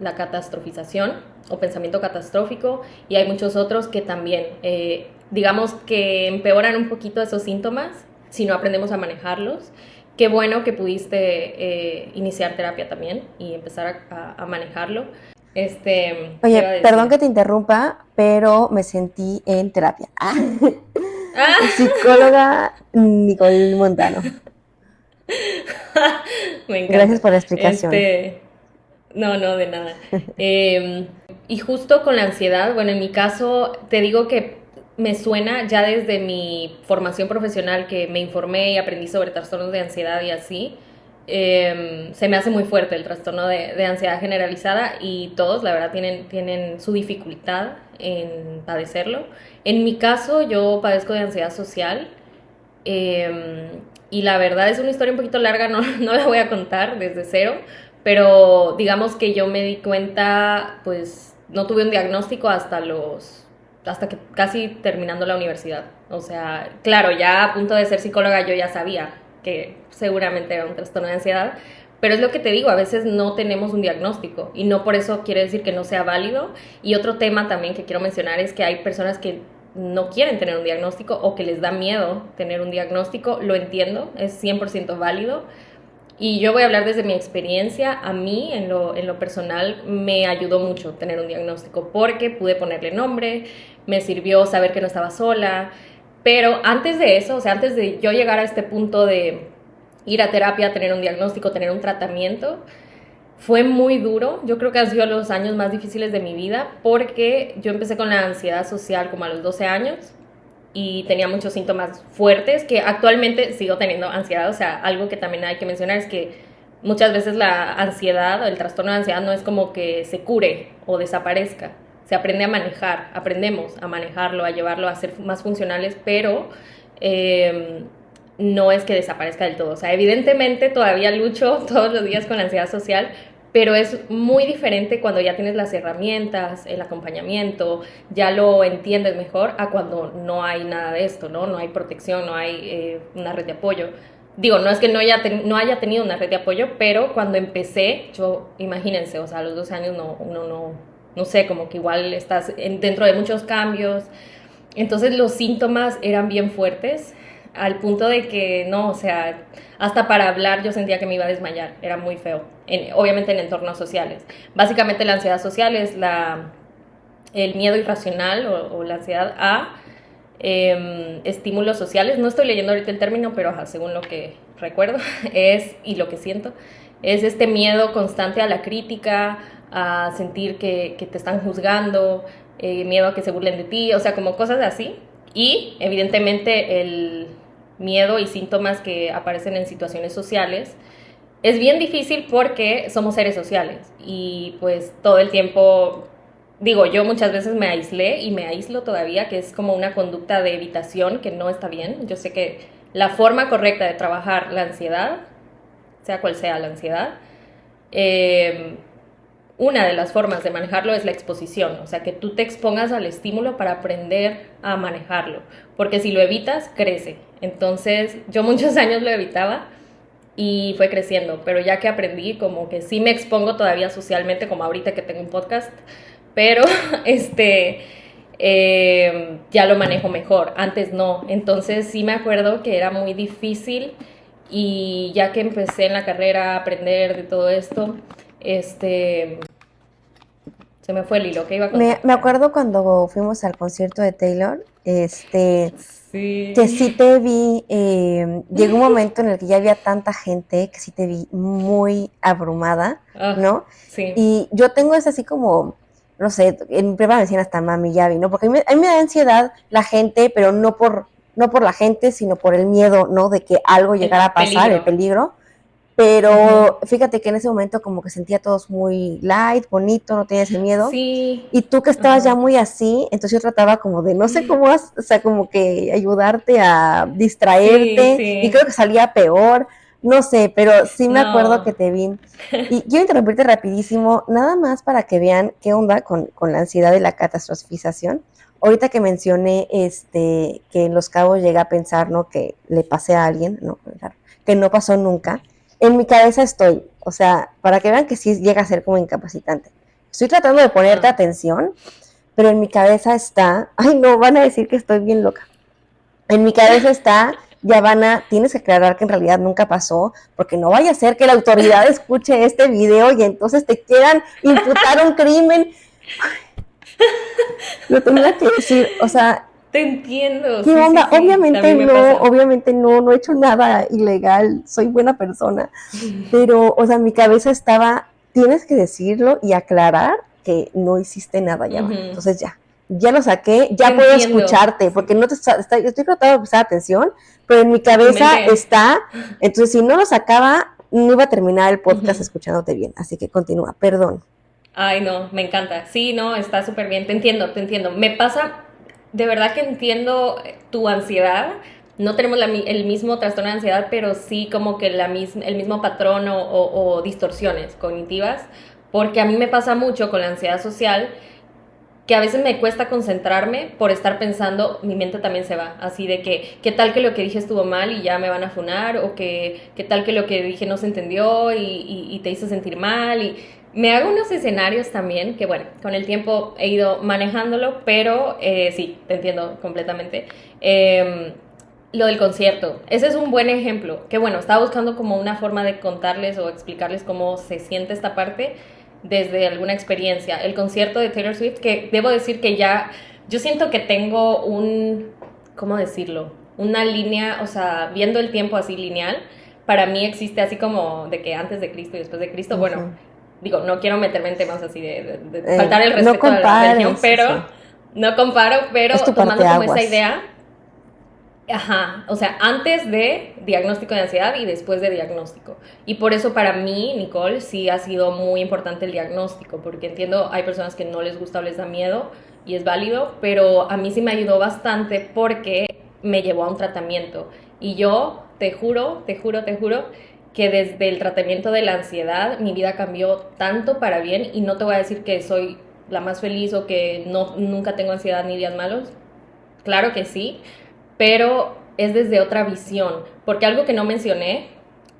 la catastrofización o pensamiento catastrófico, y hay muchos otros que también, digamos que empeoran un poquito esos síntomas si no aprendemos a manejarlos. Qué bueno que pudiste iniciar terapia también y empezar a manejarlo. Oye, perdón que te interrumpa, pero me sentí en terapia. Psicóloga Nicole Montano. Me encanta. Gracias por la explicación. No, de nada. Y justo con la ansiedad, bueno, en mi caso, te digo que me suena ya desde mi formación profesional, que me informé y aprendí sobre trastornos de ansiedad y así. Se me hace muy fuerte el trastorno de ansiedad generalizada, y todos, la verdad, tienen su dificultad en padecerlo. En mi caso, yo padezco de ansiedad social, y la verdad es una historia un poquito larga, no la voy a contar desde cero, pero digamos que yo me di cuenta, pues no tuve un diagnóstico hasta que casi terminando la universidad. O sea, claro, ya a punto de ser psicóloga yo ya sabía que seguramente era un trastorno de ansiedad, pero es lo que te digo, a veces no tenemos un diagnóstico y no por eso quiere decir que no sea válido. Y otro tema también que quiero mencionar es que hay personas que no quieren tener un diagnóstico o que les da miedo tener un diagnóstico. Lo entiendo, es 100% válido. Y yo voy a hablar desde mi experiencia. A mí, en lo personal, me ayudó mucho tener un diagnóstico porque pude ponerle nombre, me sirvió saber que no estaba sola. Pero antes de eso, o sea, antes de yo llegar a este punto de ir a terapia, tener un diagnóstico, tener un tratamiento, fue muy duro. Yo creo que han sido los años más difíciles de mi vida porque yo empecé con la ansiedad social como a los 12 años y tenía muchos síntomas fuertes que actualmente sigo teniendo ansiedad. O sea, algo que también hay que mencionar es que muchas veces la ansiedad o el trastorno de ansiedad no es como que se cure o desaparezca. Se aprende a manejar, aprendemos a manejarlo, a llevarlo a ser más funcionales, pero no es que desaparezca del todo. O sea, evidentemente todavía lucho todos los días con la ansiedad social, pero es muy diferente cuando ya tienes las herramientas, el acompañamiento, ya lo entiendes mejor a cuando no hay nada de esto, ¿no? No hay protección, no hay una red de apoyo. Digo, no es que no haya tenido una red de apoyo, pero cuando empecé, yo, imagínense, o sea, a los 12 años no sé, como que igual estás dentro de muchos cambios. Entonces los síntomas eran bien fuertes, al punto de que no, o sea, hasta para hablar yo sentía que me iba a desmayar, era muy feo, obviamente en entornos sociales. Básicamente la ansiedad social es el miedo irracional o la ansiedad a estímulos sociales. No estoy leyendo ahorita el término, pero según lo que recuerdo y lo que siento, es este miedo constante a la crítica, a sentir que te están juzgando, miedo a que se burlen de ti, o sea, como cosas así. Y evidentemente el miedo y síntomas que aparecen en situaciones sociales. Es bien difícil porque somos seres sociales y pues todo el tiempo, digo, yo muchas veces me aislé y me aíslo todavía, que es como una conducta de evitación que no está bien. Yo sé que la forma correcta de trabajar la ansiedad, sea cual sea la ansiedad, una de las formas de manejarlo es la exposición, o sea, que tú te expongas al estímulo para aprender a manejarlo, porque si lo evitas, crece. Entonces, yo muchos años lo evitaba y fue creciendo, pero ya que aprendí, como que sí me expongo todavía socialmente, como ahorita que tengo un podcast, pero ya lo manejo mejor, antes no. Entonces sí me acuerdo que era muy difícil y ya que empecé en la carrera a aprender de todo esto, se me fue el hilo, ¿qué iba a contar? Me acuerdo cuando fuimos al concierto de Taylor, Sí. que sí te vi, llegó un momento en el que ya había tanta gente que sí te vi muy abrumada, ¿no? Sí. Y yo tengo es así como, no sé, en prepa me decían hasta mami, ya vi, ¿no? Porque a mí me da ansiedad la gente, pero no por la gente, sino por el miedo, ¿no? De que algo llegara a pasar, el peligro. Pero fíjate que en ese momento como que sentía a todos muy light, bonito, no tenía ese miedo. Sí. Y tú que estabas ya muy así, entonces yo trataba como de, no sé cómo, o sea, como que ayudarte a distraerte. Sí. Y creo que salía peor, no sé, pero sí me acuerdo que te vi. Y quiero interrumpirte rapidísimo, nada más para que vean qué onda con la ansiedad y la catastrofización. Ahorita que mencioné que en Los Cabos llega a pensar, ¿no? Que le pase a alguien, ¿no? Que no pasó nunca. En mi cabeza estoy, o sea, para que vean que sí llega a ser como incapacitante. Estoy tratando de ponerte atención, pero en mi cabeza está, ay no, van a decir que estoy bien loca. En mi cabeza está, tienes que aclarar que en realidad nunca pasó, porque no vaya a ser que la autoridad escuche este video y entonces te quieran imputar un crimen. Lo tenía que decir, o sea, te entiendo. ¿Qué onda? Obviamente no he hecho nada ilegal, soy buena persona, pero, o sea, mi cabeza estaba, tienes que decirlo y aclarar que no hiciste nada, ya va. Entonces ya lo saqué, ya puedo escucharte, porque no estoy tratando de prestar atención, pero en mi cabeza está, entonces si no lo sacaba, no iba a terminar el podcast escuchándote bien, así que continúa, perdón. Ay, no, me encanta. Sí, no, está súper bien, te entiendo. Me pasa, de verdad que entiendo tu ansiedad. No tenemos el mismo trastorno de ansiedad, pero sí como que el mismo patrón o distorsiones cognitivas, porque a mí me pasa mucho con la ansiedad social, que a veces me cuesta concentrarme por estar pensando, mi mente también se va, así de que, ¿qué tal que lo que dije estuvo mal y ya me van a funar? O ¿qué tal que lo que dije no se entendió y te hizo sentir mal? Y me hago unos escenarios también, que bueno, con el tiempo he ido manejándolo, pero sí, te entiendo completamente. Lo del concierto, ese es un buen ejemplo, que bueno, estaba buscando como una forma de contarles o explicarles cómo se siente esta parte desde alguna experiencia. El concierto de Taylor Swift, que debo decir que ya, yo siento que tengo ¿cómo decirlo? Una línea, o sea, viendo el tiempo así lineal, para mí existe así como de que antes de Cristo y después de Cristo, bueno, digo, no quiero meterme en temas así de faltar el respeto a la religión, pero no comparo, pero tomando como esa idea. Ajá, o sea, antes de diagnóstico de ansiedad y después de diagnóstico. Y por eso para mí, Nicole, sí ha sido muy importante el diagnóstico, porque entiendo, hay personas que no les gusta o les da miedo y es válido, pero a mí sí me ayudó bastante porque me llevó a un tratamiento. Y yo te juro que desde el tratamiento de la ansiedad mi vida cambió tanto para bien, y no te voy a decir que soy la más feliz o que nunca tengo ansiedad ni días malos. Claro que sí, pero es desde otra visión, porque algo que no mencioné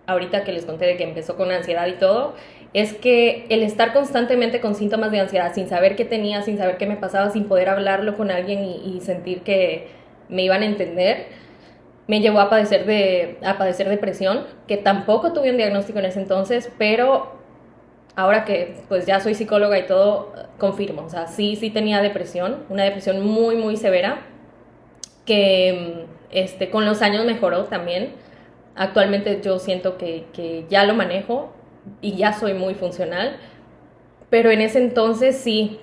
ahorita que les conté de que empezó con ansiedad y todo, es que el estar constantemente con síntomas de ansiedad, sin saber qué tenía, sin saber qué me pasaba, sin poder hablarlo con alguien y sentir que me iban a entender, me llevó a padecer depresión, que tampoco tuve un diagnóstico en ese entonces, pero ahora que pues ya soy psicóloga y todo, confirmo, o sea, sí tenía depresión, una depresión muy, muy severa, que con los años mejoró también. Actualmente yo siento que ya lo manejo y ya soy muy funcional, pero en ese entonces sí.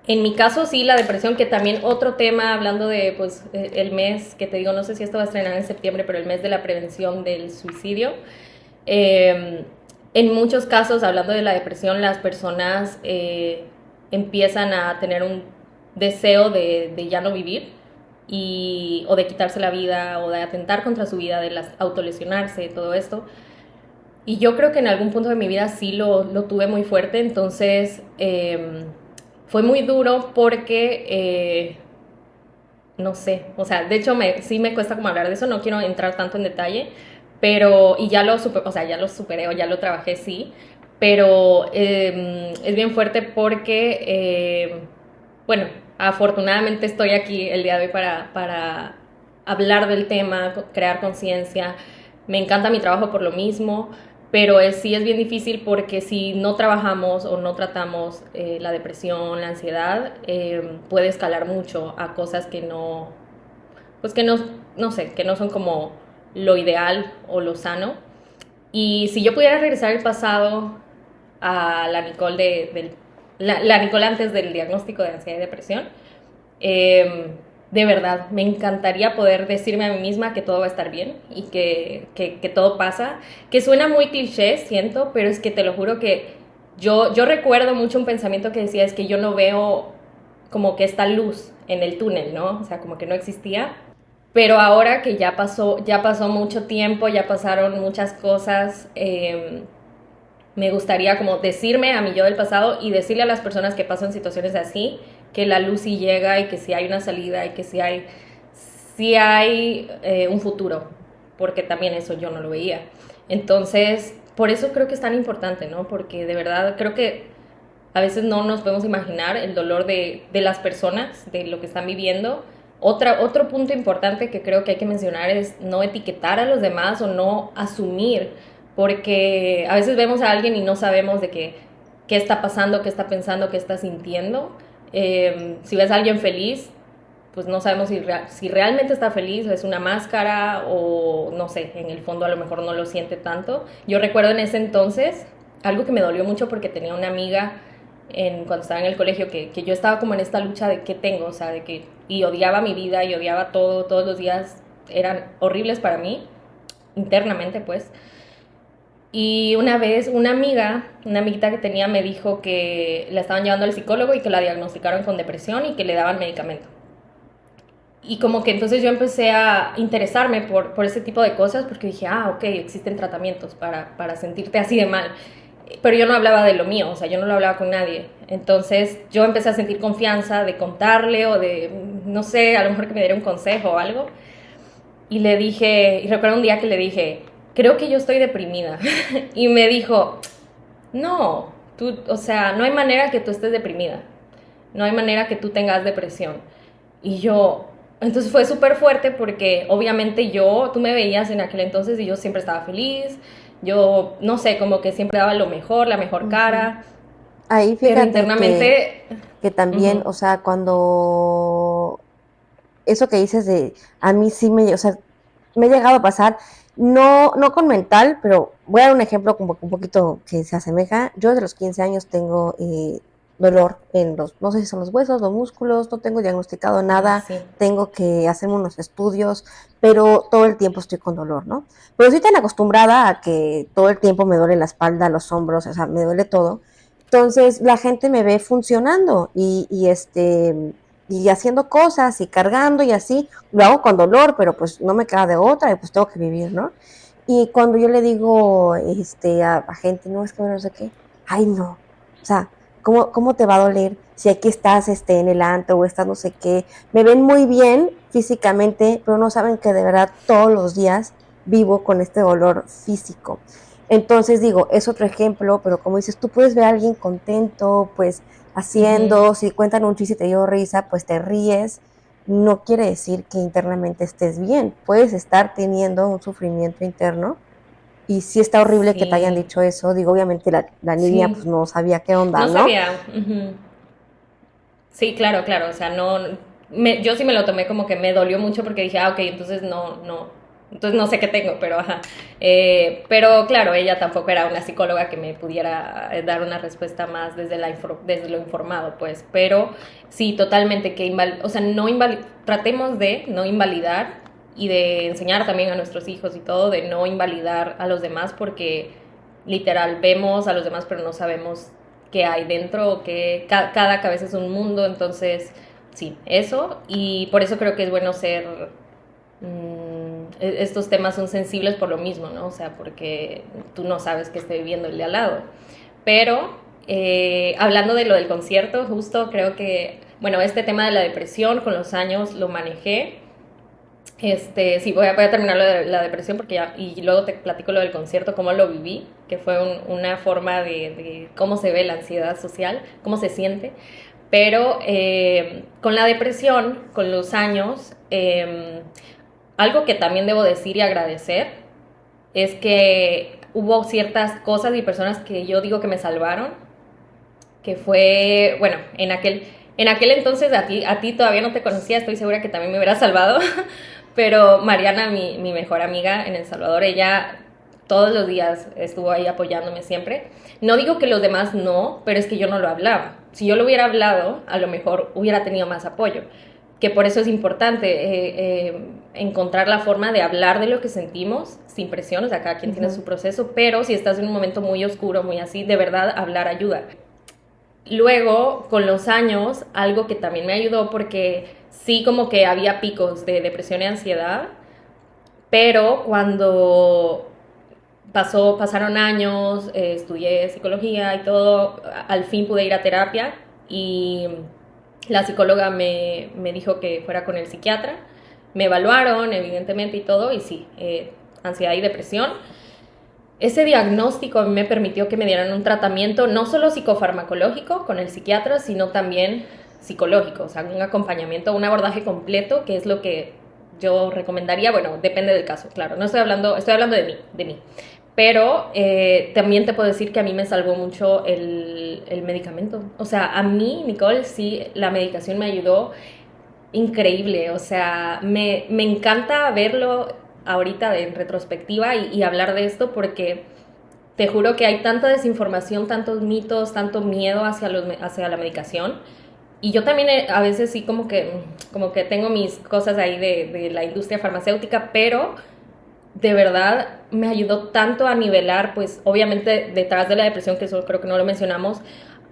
En mi caso sí, la depresión, que también otro tema, hablando de pues el mes, que te digo, no sé si esto va a estrenar en septiembre, pero el mes de la prevención del suicidio. En muchos casos, hablando de la depresión, las personas empiezan a tener un deseo de ya no vivir, o de quitarse la vida, o de atentar contra su vida, de autolesionarse, todo esto. Y yo creo que en algún punto de mi vida sí lo tuve muy fuerte, entonces fue muy duro porque, no sé, o sea, de hecho sí me cuesta como hablar de eso, no quiero entrar tanto en detalle, pero, y ya lo superé o ya lo trabajé, sí, pero es bien fuerte porque, bueno, afortunadamente estoy aquí el día de hoy para hablar del tema, crear conciencia. Me encanta mi trabajo por lo mismo, pero sí es bien difícil porque si no trabajamos o no tratamos la depresión, la ansiedad, puede escalar mucho a cosas que no, pues que no sé, que no son como lo ideal o lo sano. Y si yo pudiera regresar al pasado, a la Nicole la Nicole antes del diagnóstico de ansiedad y depresión, de verdad, me encantaría poder decirme a mí misma que todo va a estar bien y que todo pasa, que suena muy cliché, siento, pero es que te lo juro que yo recuerdo mucho un pensamiento que decía, es que yo no veo como que esta luz en el túnel, ¿no? O sea, como que no existía, pero ahora que ya pasó mucho tiempo, ya pasaron muchas cosas, me gustaría como decirme a mi yo del pasado y decirle a las personas que pasan situaciones así, que la luz sí llega y que sí hay una salida y que sí hay un futuro, porque también eso yo no lo veía. Entonces, por eso creo que es tan importante, ¿no? Porque de verdad creo que a veces no nos podemos imaginar el dolor de las personas, de lo que están viviendo. Otro punto importante que creo que hay que mencionar es no etiquetar a los demás o no asumir, porque a veces vemos a alguien y no sabemos de qué está pasando, qué está pensando, qué está sintiendo. Si ves a alguien feliz, pues no sabemos si realmente está feliz o es una máscara o no sé, en el fondo a lo mejor no lo siente tanto. Yo recuerdo en ese entonces algo que me dolió mucho porque tenía una amiga cuando estaba en el colegio que yo estaba como en esta lucha de qué tengo, o sea, y odiaba mi vida y odiaba todo, todos los días eran horribles para mí, internamente pues. Y una vez una amiguita que tenía me dijo que la estaban llevando al psicólogo y que la diagnosticaron con depresión y que le daban medicamento. Y como que entonces yo empecé a interesarme por ese tipo de cosas porque dije, ok, existen tratamientos para sentirte así de mal. Pero yo no hablaba de lo mío, o sea, yo no lo hablaba con nadie. Entonces yo empecé a sentir confianza de contarle o de, no sé, a lo mejor que me diera un consejo o algo. Y le dije, y recuerdo un día que le dije, creo que yo estoy deprimida. Y me dijo, no, o sea, no hay manera que tú estés deprimida. No hay manera que tú tengas depresión. Y entonces fue súper fuerte porque obviamente tú me veías en aquel entonces y yo siempre estaba feliz. Yo, no sé, como que siempre daba lo mejor, la mejor cara. Ahí pero fíjate internamente... que también, o sea, cuando eso que dices a mí sí o sea, me ha llegado a pasar, no con mental, pero voy a dar un ejemplo como un poquito que se asemeja. Yo desde los 15 años tengo dolor no sé si son los huesos, los músculos, no tengo diagnosticado nada, sí. tengo que hacerme unos estudios, pero todo el tiempo estoy con dolor, ¿no? Pero estoy tan acostumbrada a que todo el tiempo me duele la espalda, los hombros, o sea, me duele todo. Entonces la gente me ve funcionando y y haciendo cosas y cargando y así, lo hago con dolor, pero pues no me queda de otra y pues tengo que vivir, ¿no? Y cuando yo le digo a gente, no, es que no sé qué, ay no, o sea, ¿cómo te va a doler si aquí estás en el antro o estás no sé qué? Me ven muy bien físicamente, pero no saben que de verdad todos los días vivo con este dolor físico. Entonces digo, es otro ejemplo, pero como dices, tú puedes ver a alguien contento, pues Ujú. haciendo, si cuentan un chiste y te dio risa, pues te ríes, no quiere decir que internamente estés bien. Puedes estar teniendo un sufrimiento interno y sí está horrible que te hayan Sí, dicho eso. Digo, obviamente la niña sí, pues no sabía qué onda, no ¿no? sabía. Ujú. Sí, claro, claro, o sea, no, yo sí me lo tomé como que me dolió mucho porque dije, ok, entonces entonces no sé qué tengo, pero ajá. Pero claro, ella tampoco era una psicóloga que me pudiera dar una respuesta más desde lo informado, pues, pero sí, totalmente, o sea, tratemos de no invalidar y de enseñar también a nuestros hijos y todo, de no invalidar a los demás porque literal vemos a los demás pero no sabemos qué hay dentro, que cada cabeza es un mundo, entonces sí, eso, y por eso creo que es bueno estos temas son sensibles por lo mismo, ¿no? O sea, porque tú no sabes qué esté viviendo el de al lado. Pero hablando de lo del concierto, justo creo que, bueno, este tema de la depresión con los años lo manejé. Sí, voy a terminar lo de la depresión porque y luego te platico lo del concierto, cómo lo viví, que fue una forma de cómo se ve la ansiedad social, cómo se siente. Pero con la depresión, con los años, algo que también debo decir y agradecer es que hubo ciertas cosas y personas que yo digo que me salvaron, que fue, bueno, en aquel entonces a ti todavía no te conocía, estoy segura que también me hubiera salvado, pero Mariana, mi mejor amiga en El Salvador, ella todos los días estuvo ahí apoyándome siempre. No digo que los demás no, pero es que yo no lo hablaba. Si yo lo hubiera hablado, a lo mejor hubiera tenido más apoyo. Que por eso es importante encontrar la forma de hablar de lo que sentimos sin presión, o sea, cada quien tiene su proceso, pero si estás en un momento muy oscuro, muy así, de verdad hablar ayuda. Luego, con los años, algo que también me ayudó porque sí como que había picos de depresión y ansiedad, pero cuando pasaron años, estudié psicología y todo, al fin pude ir a terapia y la psicóloga me dijo que fuera con el psiquiatra, me evaluaron evidentemente y todo, y sí, ansiedad y depresión. Ese diagnóstico me permitió que me dieran un tratamiento no solo psicofarmacológico con el psiquiatra, sino también psicológico, o sea, un acompañamiento, un abordaje completo, que es lo que yo recomendaría. Bueno, depende del caso, claro, no estoy hablando de mí. Pero también te puedo decir que a mí me salvó mucho el medicamento. O sea, a mí, Nicole, sí, la medicación me ayudó increíble. O sea, me encanta verlo ahorita en retrospectiva y hablar de esto porque te juro que hay tanta desinformación, tantos mitos, tanto miedo hacia la medicación. Y yo también a veces sí como que tengo mis cosas ahí de la industria farmacéutica, pero de verdad me ayudó tanto a nivelar, pues obviamente detrás de la depresión, que eso creo que no lo mencionamos,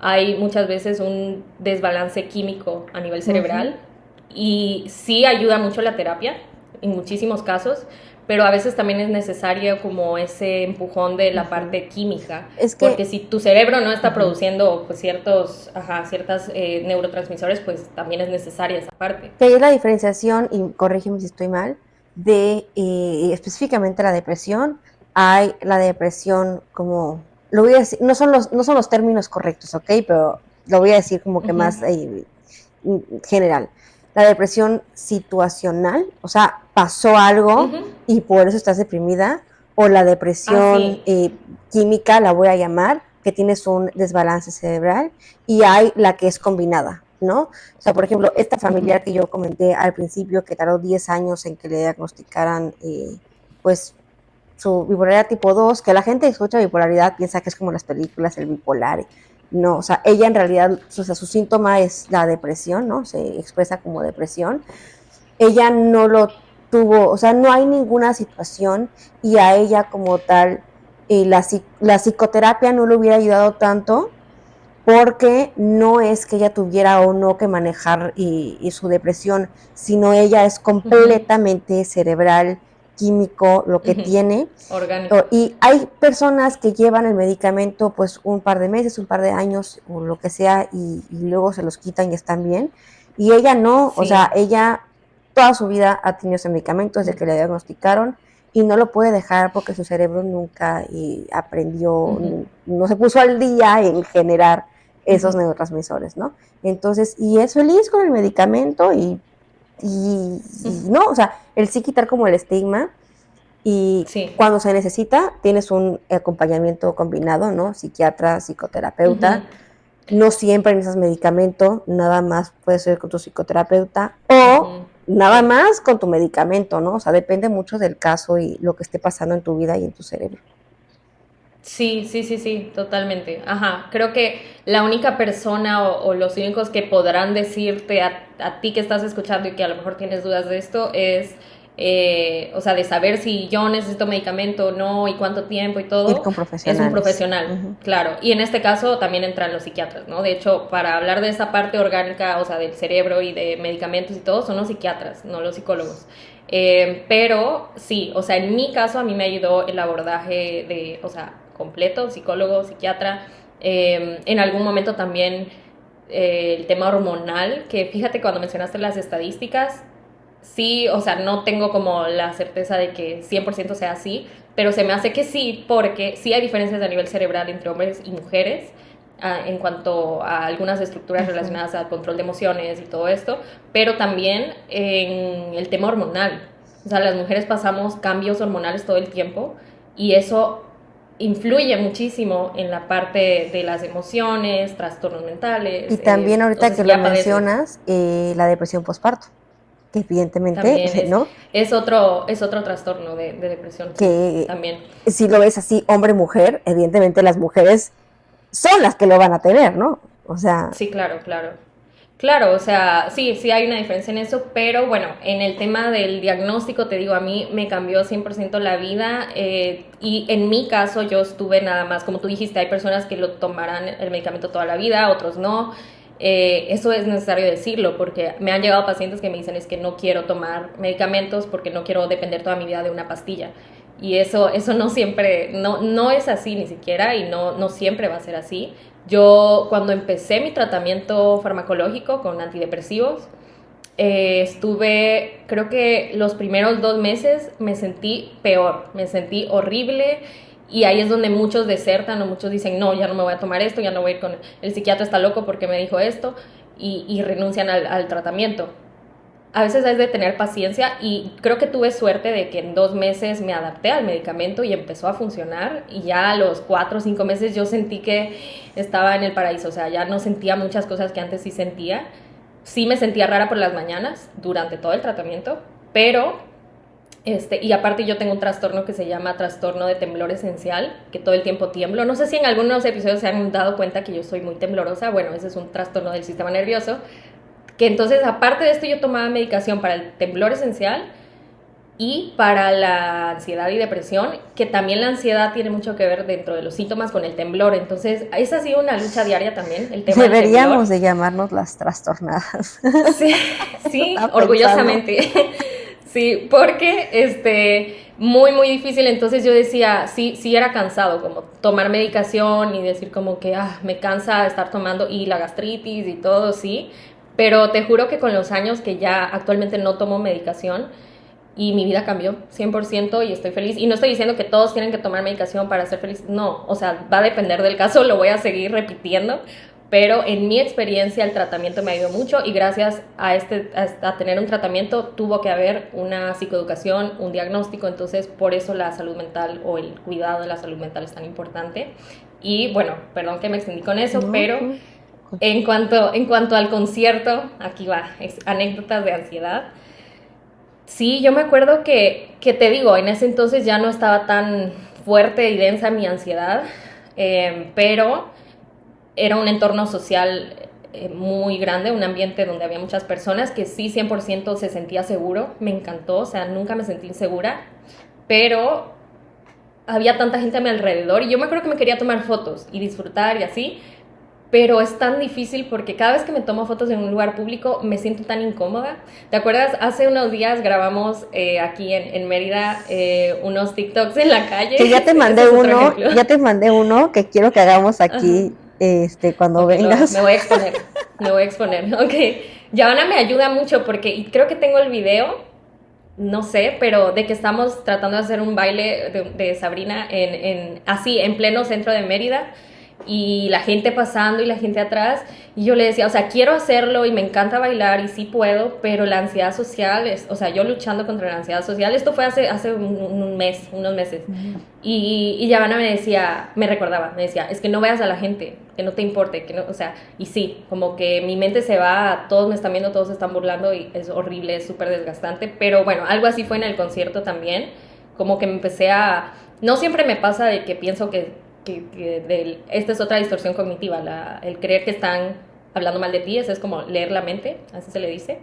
hay muchas veces un desbalance químico a nivel cerebral y sí ayuda mucho la terapia en muchísimos casos, pero a veces también es necesario como ese empujón de la parte química, Es porque que si tu cerebro no está produciendo pues, ciertas neurotransmisores, pues también es necesaria esa parte. que hay la diferenciación, y corrígeme si estoy mal, de específicamente la depresión. Hay la depresión como, lo voy a decir, no son los términos correctos, ¿ok? Pero lo voy a decir como que más general. La depresión situacional, o sea, pasó algo y por eso estás deprimida, o la Ah, depresión sí. química, la voy a llamar, que tienes un desbalance cerebral, y hay la que es combinada, ¿no? O sea, por ejemplo, esta familiar que yo comenté al principio, que tardó 10 años en que le diagnosticaran, pues, su bipolaridad tipo 2, que la gente escucha bipolaridad, piensa que es como las películas, el bipolar. No, o sea, ella en realidad, o sea, su síntoma es la depresión, ¿no? Se expresa como depresión. Ella no lo tuvo, o sea, no hay ninguna situación y a ella como tal, la psicoterapia no le hubiera ayudado tanto porque no es que ella tuviera o no que manejar y su depresión, sino ella es completamente cerebral, químico, lo que tiene. Orgánico. Y hay personas que llevan el medicamento pues un par de meses, un par de años o lo que sea y luego se los quitan y están bien. Y ella no, o sea, ella toda su vida ha tenido ese medicamento desde que le diagnosticaron y no lo puede dejar porque su cerebro nunca aprendió, no se puso al día en generar esos neurotransmisores, ¿no? Entonces, y es feliz con el medicamento y no, o sea, el sí quitar como el estigma y cuando se necesita tienes un acompañamiento combinado, ¿no? Psiquiatra, psicoterapeuta, no siempre necesitas medicamento, nada más puede ser con tu psicoterapeuta o nada más con tu medicamento, ¿no? O sea, depende mucho del caso y lo que esté pasando en tu vida y en tu cerebro. Sí, totalmente. Ajá, creo que la única persona o los únicos que podrán decirte a ti que estás escuchando y que a lo mejor tienes dudas de esto es, o sea, de saber si yo necesito medicamento o no y cuánto tiempo y todo. Ir con profesionales. Es un profesional, claro. Y en este caso también entran los psiquiatras, ¿no? De hecho, para hablar de esa parte orgánica, o sea, del cerebro y de medicamentos y todo, son los psiquiatras, no los psicólogos. Pero sí, o sea, en mi caso a mí me ayudó el abordaje de, o sea, completo, psicólogo, psiquiatra, en algún momento también el tema hormonal, que fíjate cuando mencionaste las estadísticas, sí, o sea, no tengo como la certeza de que 100% sea así, pero se me hace que sí, porque sí hay diferencias a nivel cerebral entre hombres y mujeres, en cuanto a algunas estructuras relacionadas al control de emociones y todo esto, pero también en el tema hormonal. O sea, las mujeres pasamos cambios hormonales todo el tiempo y eso influye muchísimo en la parte de las emociones, trastornos mentales. Y también ahorita que lo mencionas, la depresión postparto, que evidentemente, ¿no? Es otro trastorno de depresión. Que también. Si lo ves así, hombre-mujer, evidentemente las mujeres son las que lo van a tener, ¿no? O sea... Sí, claro. Claro, o sea, sí hay una diferencia en eso, pero bueno, en el tema del diagnóstico, te digo, a mí me cambió 100% la vida y en mi caso yo estuve nada más, como tú dijiste, hay personas que lo tomarán el medicamento toda la vida, otros no. Eso es necesario decirlo porque me han llegado pacientes que me dicen es que no quiero tomar medicamentos porque no quiero depender toda mi vida de una pastilla. Y eso no siempre, no es así ni siquiera y no siempre va a ser así. Yo cuando empecé mi tratamiento farmacológico con antidepresivos, estuve, creo que los primeros 2 meses me sentí peor, me sentí horrible y ahí es donde muchos desertan o muchos dicen, no, ya no me voy a tomar esto, ya no voy a ir con el psiquiatra, está loco porque me dijo esto y renuncian al tratamiento. A veces es de tener paciencia y creo que tuve suerte de que en 2 meses me adapté al medicamento y empezó a funcionar y ya a los 4 o 5 meses yo sentí que estaba en el paraíso, o sea, ya no sentía muchas cosas que antes sí sentía. Sí me sentía rara por las mañanas durante todo el tratamiento, pero, y aparte yo tengo un trastorno que se llama trastorno de temblor esencial, que todo el tiempo tiemblo. No sé si en algunos episodios se han dado cuenta que yo soy muy temblorosa, bueno, ese es un trastorno del sistema nervioso. Que entonces, aparte de esto, yo tomaba medicación para el temblor esencial y para la ansiedad y depresión, que también la ansiedad tiene mucho que ver dentro de los síntomas con el temblor. Entonces, esa ha sido una lucha diaria también, el tema Deberíamos de llamarnos las trastornadas. Sí, orgullosamente. Sí, porque muy, muy difícil. Entonces yo decía, sí era cansado, como tomar medicación y decir como que me cansa estar tomando y la gastritis y todo, sí. Pero te juro que con los años que ya actualmente no tomo medicación y mi vida cambió 100% y estoy feliz. Y no estoy diciendo que todos tienen que tomar medicación para ser feliz, no. O sea, va a depender del caso, lo voy a seguir repitiendo. Pero en mi experiencia el tratamiento me ha ido mucho y gracias a tener un tratamiento tuvo que haber una psicoeducación, un diagnóstico. Entonces por eso la salud mental o el cuidado de la salud mental es tan importante. Y bueno, perdón que me extendí con eso, pero... En cuanto al concierto, aquí va, anécdotas de ansiedad. Sí, yo me acuerdo que te digo, en ese entonces ya no estaba tan fuerte y densa mi ansiedad, pero era un entorno social muy grande, un ambiente donde había muchas personas que sí 100% se sentía seguro, me encantó, o sea, nunca me sentí insegura, pero había tanta gente a mi alrededor y yo me acuerdo que me quería tomar fotos y disfrutar y así. pero es tan difícil porque cada vez que me tomo fotos en un lugar público me siento tan incómoda. ¿Te acuerdas? Hace unos días grabamos aquí en Mérida unos TikToks en la calle. Que ya te mandé Ese es otro uno, ejemplo. ya te mandé uno que quiero que hagamos aquí cuando Ok, vengas. me voy a exponer, ok. Giovanna me ayuda mucho porque y creo que tengo el video, no sé, pero de que estamos tratando de hacer un baile de Sabrina así, en pleno centro de Mérida, y la gente pasando y la gente atrás, y yo le decía, o sea, quiero hacerlo y me encanta bailar y sí puedo, pero la ansiedad social, o sea, yo luchando contra la ansiedad social, esto fue hace un mes, unos meses, y Giovanna me decía, me recordaba, me decía, es que no veas a la gente, que no te importe, que no, o sea, y sí, como que mi mente se va, todos me están viendo, todos se están burlando y es horrible, es súper desgastante, pero bueno, algo así fue en el concierto también, como que me empecé no siempre me pasa de que pienso que esta es otra distorsión cognitiva, el creer que están hablando mal de ti, eso es como leer la mente, así se le dice,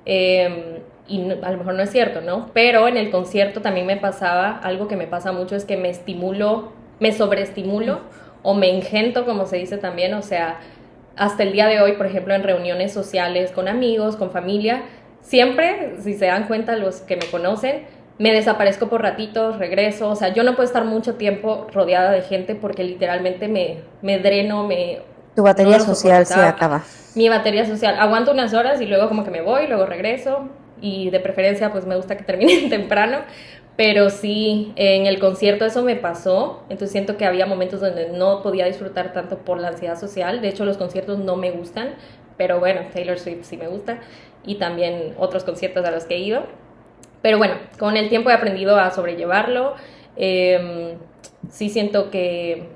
a lo mejor no es cierto, ¿no? Pero en el concierto también me pasaba, algo que me pasa mucho es que me sobreestimulo o me engento, como se dice también, o sea, hasta el día de hoy, por ejemplo, en reuniones sociales con amigos, con familia, siempre, si se dan cuenta los que me conocen, me desaparezco por ratitos, regreso, o sea, yo no puedo estar mucho tiempo rodeada de gente porque literalmente me dreno, Tu batería no lo social se soportaba. acaba. Mi batería social, aguanto unas horas y luego como que me voy, luego regreso y de preferencia pues me gusta que terminen temprano, pero sí, en el concierto eso me pasó, entonces siento que había momentos donde no podía disfrutar tanto por la ansiedad social, de hecho los conciertos no me gustan, pero bueno, Taylor Swift sí me gusta y también otros conciertos a los que he ido. Pero bueno, con el tiempo he aprendido a sobrellevarlo. Sí siento que,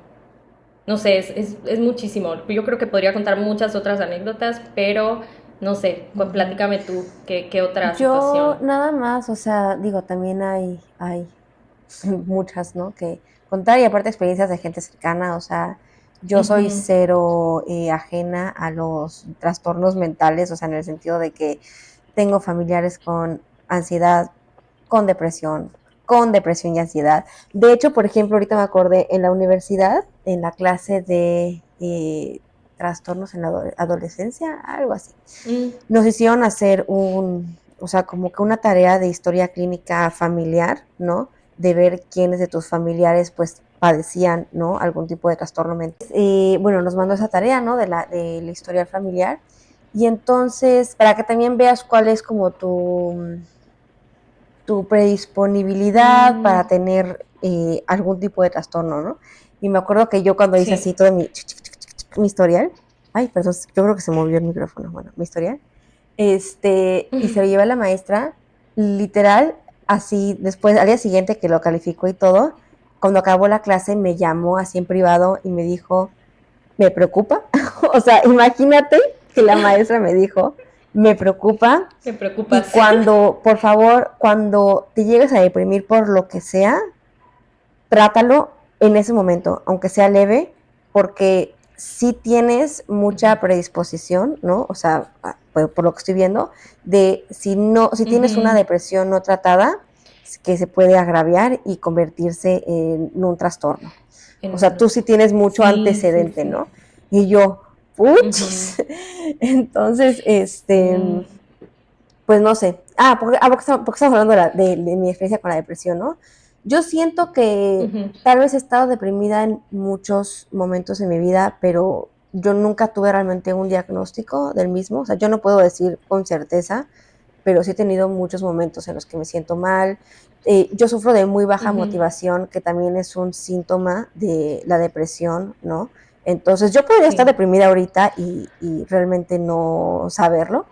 no sé, es muchísimo. Yo creo que podría contar muchas otras anécdotas, pero no sé, platícame tú, ¿qué otra Yo situación? nada más, o sea, digo, también hay muchas, ¿no? Que contar y aparte experiencias de gente cercana, o sea, yo soy Ujú. cero ajena a los trastornos mentales, o sea, en el sentido de que tengo familiares con ansiedad, con depresión y ansiedad. De hecho, por ejemplo, ahorita me acordé en la universidad, en la clase de trastornos en la adolescencia, algo así. Mm, Nos hicieron hacer o sea, como que una tarea de historia clínica familiar, ¿no? De ver quiénes de tus familiares, pues, padecían, ¿no? Algún tipo de trastorno mental. Bueno, nos mandó esa tarea, ¿no? De la historia familiar. Y entonces, para que también veas cuál es como tu predisponibilidad mm, para tener algún tipo de trastorno, ¿no? Y me acuerdo que yo cuando hice sí. así todo mi historial, ay, perdón, yo creo que se movió el micrófono, bueno, mi historial, y se lo llevé a la maestra, literal, así, después, al día siguiente que lo calificó y todo, cuando acabó la clase me llamó así en privado y me dijo, me preocupa, o sea, imagínate que la maestra me dijo, me preocupa, Me y preocupas. cuando, por favor, cuando te llegues a deprimir por lo que sea, trátalo en ese momento, aunque sea leve, porque si tienes mucha predisposición, ¿no? O sea, por lo que estoy viendo, de si tienes una Ujú. depresión no tratada, que se puede agraviar y convertirse en un trastorno. O sea, tú sí tienes mucho Sí, sí, antecedente, sí. ¿no? Y yo, Ujú. puchis. Entonces, Sí. pues no sé. Porque estamos hablando de mi experiencia con la depresión, ¿no? Yo siento que Ujú. tal vez he estado deprimida en muchos momentos de mi vida, pero yo nunca tuve realmente un diagnóstico del mismo. O sea, yo no puedo decir con certeza, pero sí he tenido muchos momentos en los que me siento mal. Yo sufro de muy baja Ujú. motivación, que también es un síntoma de la depresión, ¿no? Entonces, yo podría estar Sí. deprimida ahorita y realmente no saberlo.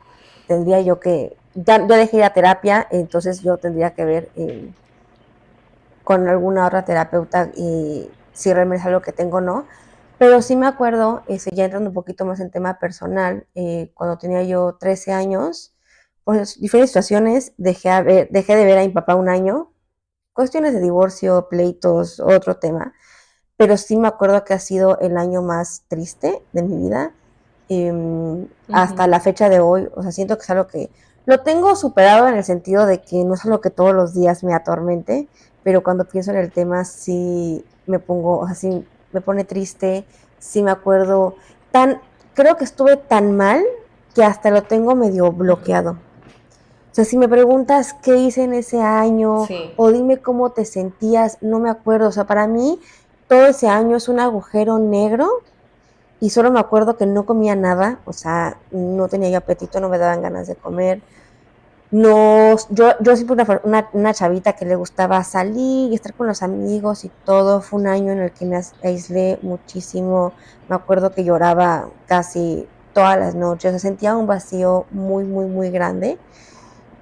Tendría yo que, ya dejé ir a terapia, entonces yo tendría que ver con alguna otra terapeuta si realmente es algo que tengo o no. Pero sí me acuerdo, ya entrando un poquito más en tema personal, cuando tenía yo 13 años, pues diferentes situaciones, dejé de ver a mi papá un año, cuestiones de divorcio, pleitos, otro tema, pero sí me acuerdo que ha sido el año más triste de mi vida, hasta Ujú. la fecha de hoy. O sea, siento que es algo que lo tengo superado en el sentido de que no es algo que todos los días me atormente, pero cuando pienso en el tema sí me pongo, o sea, sí me pone triste, sí me acuerdo creo que estuve tan mal que hasta lo tengo medio bloqueado. O sea, si me preguntas qué hice en ese año Sí. o dime cómo te sentías, no me acuerdo. O sea, para mí todo ese año es un agujero negro y solo me acuerdo que no comía nada. O sea, no tenía yo apetito, no me daban ganas de comer. No, yo siempre una chavita que le gustaba salir y estar con los amigos y todo. Fue un año en el que me aislé muchísimo. Me acuerdo que lloraba casi todas las noches. O sea, sentía un vacío muy, muy, muy grande.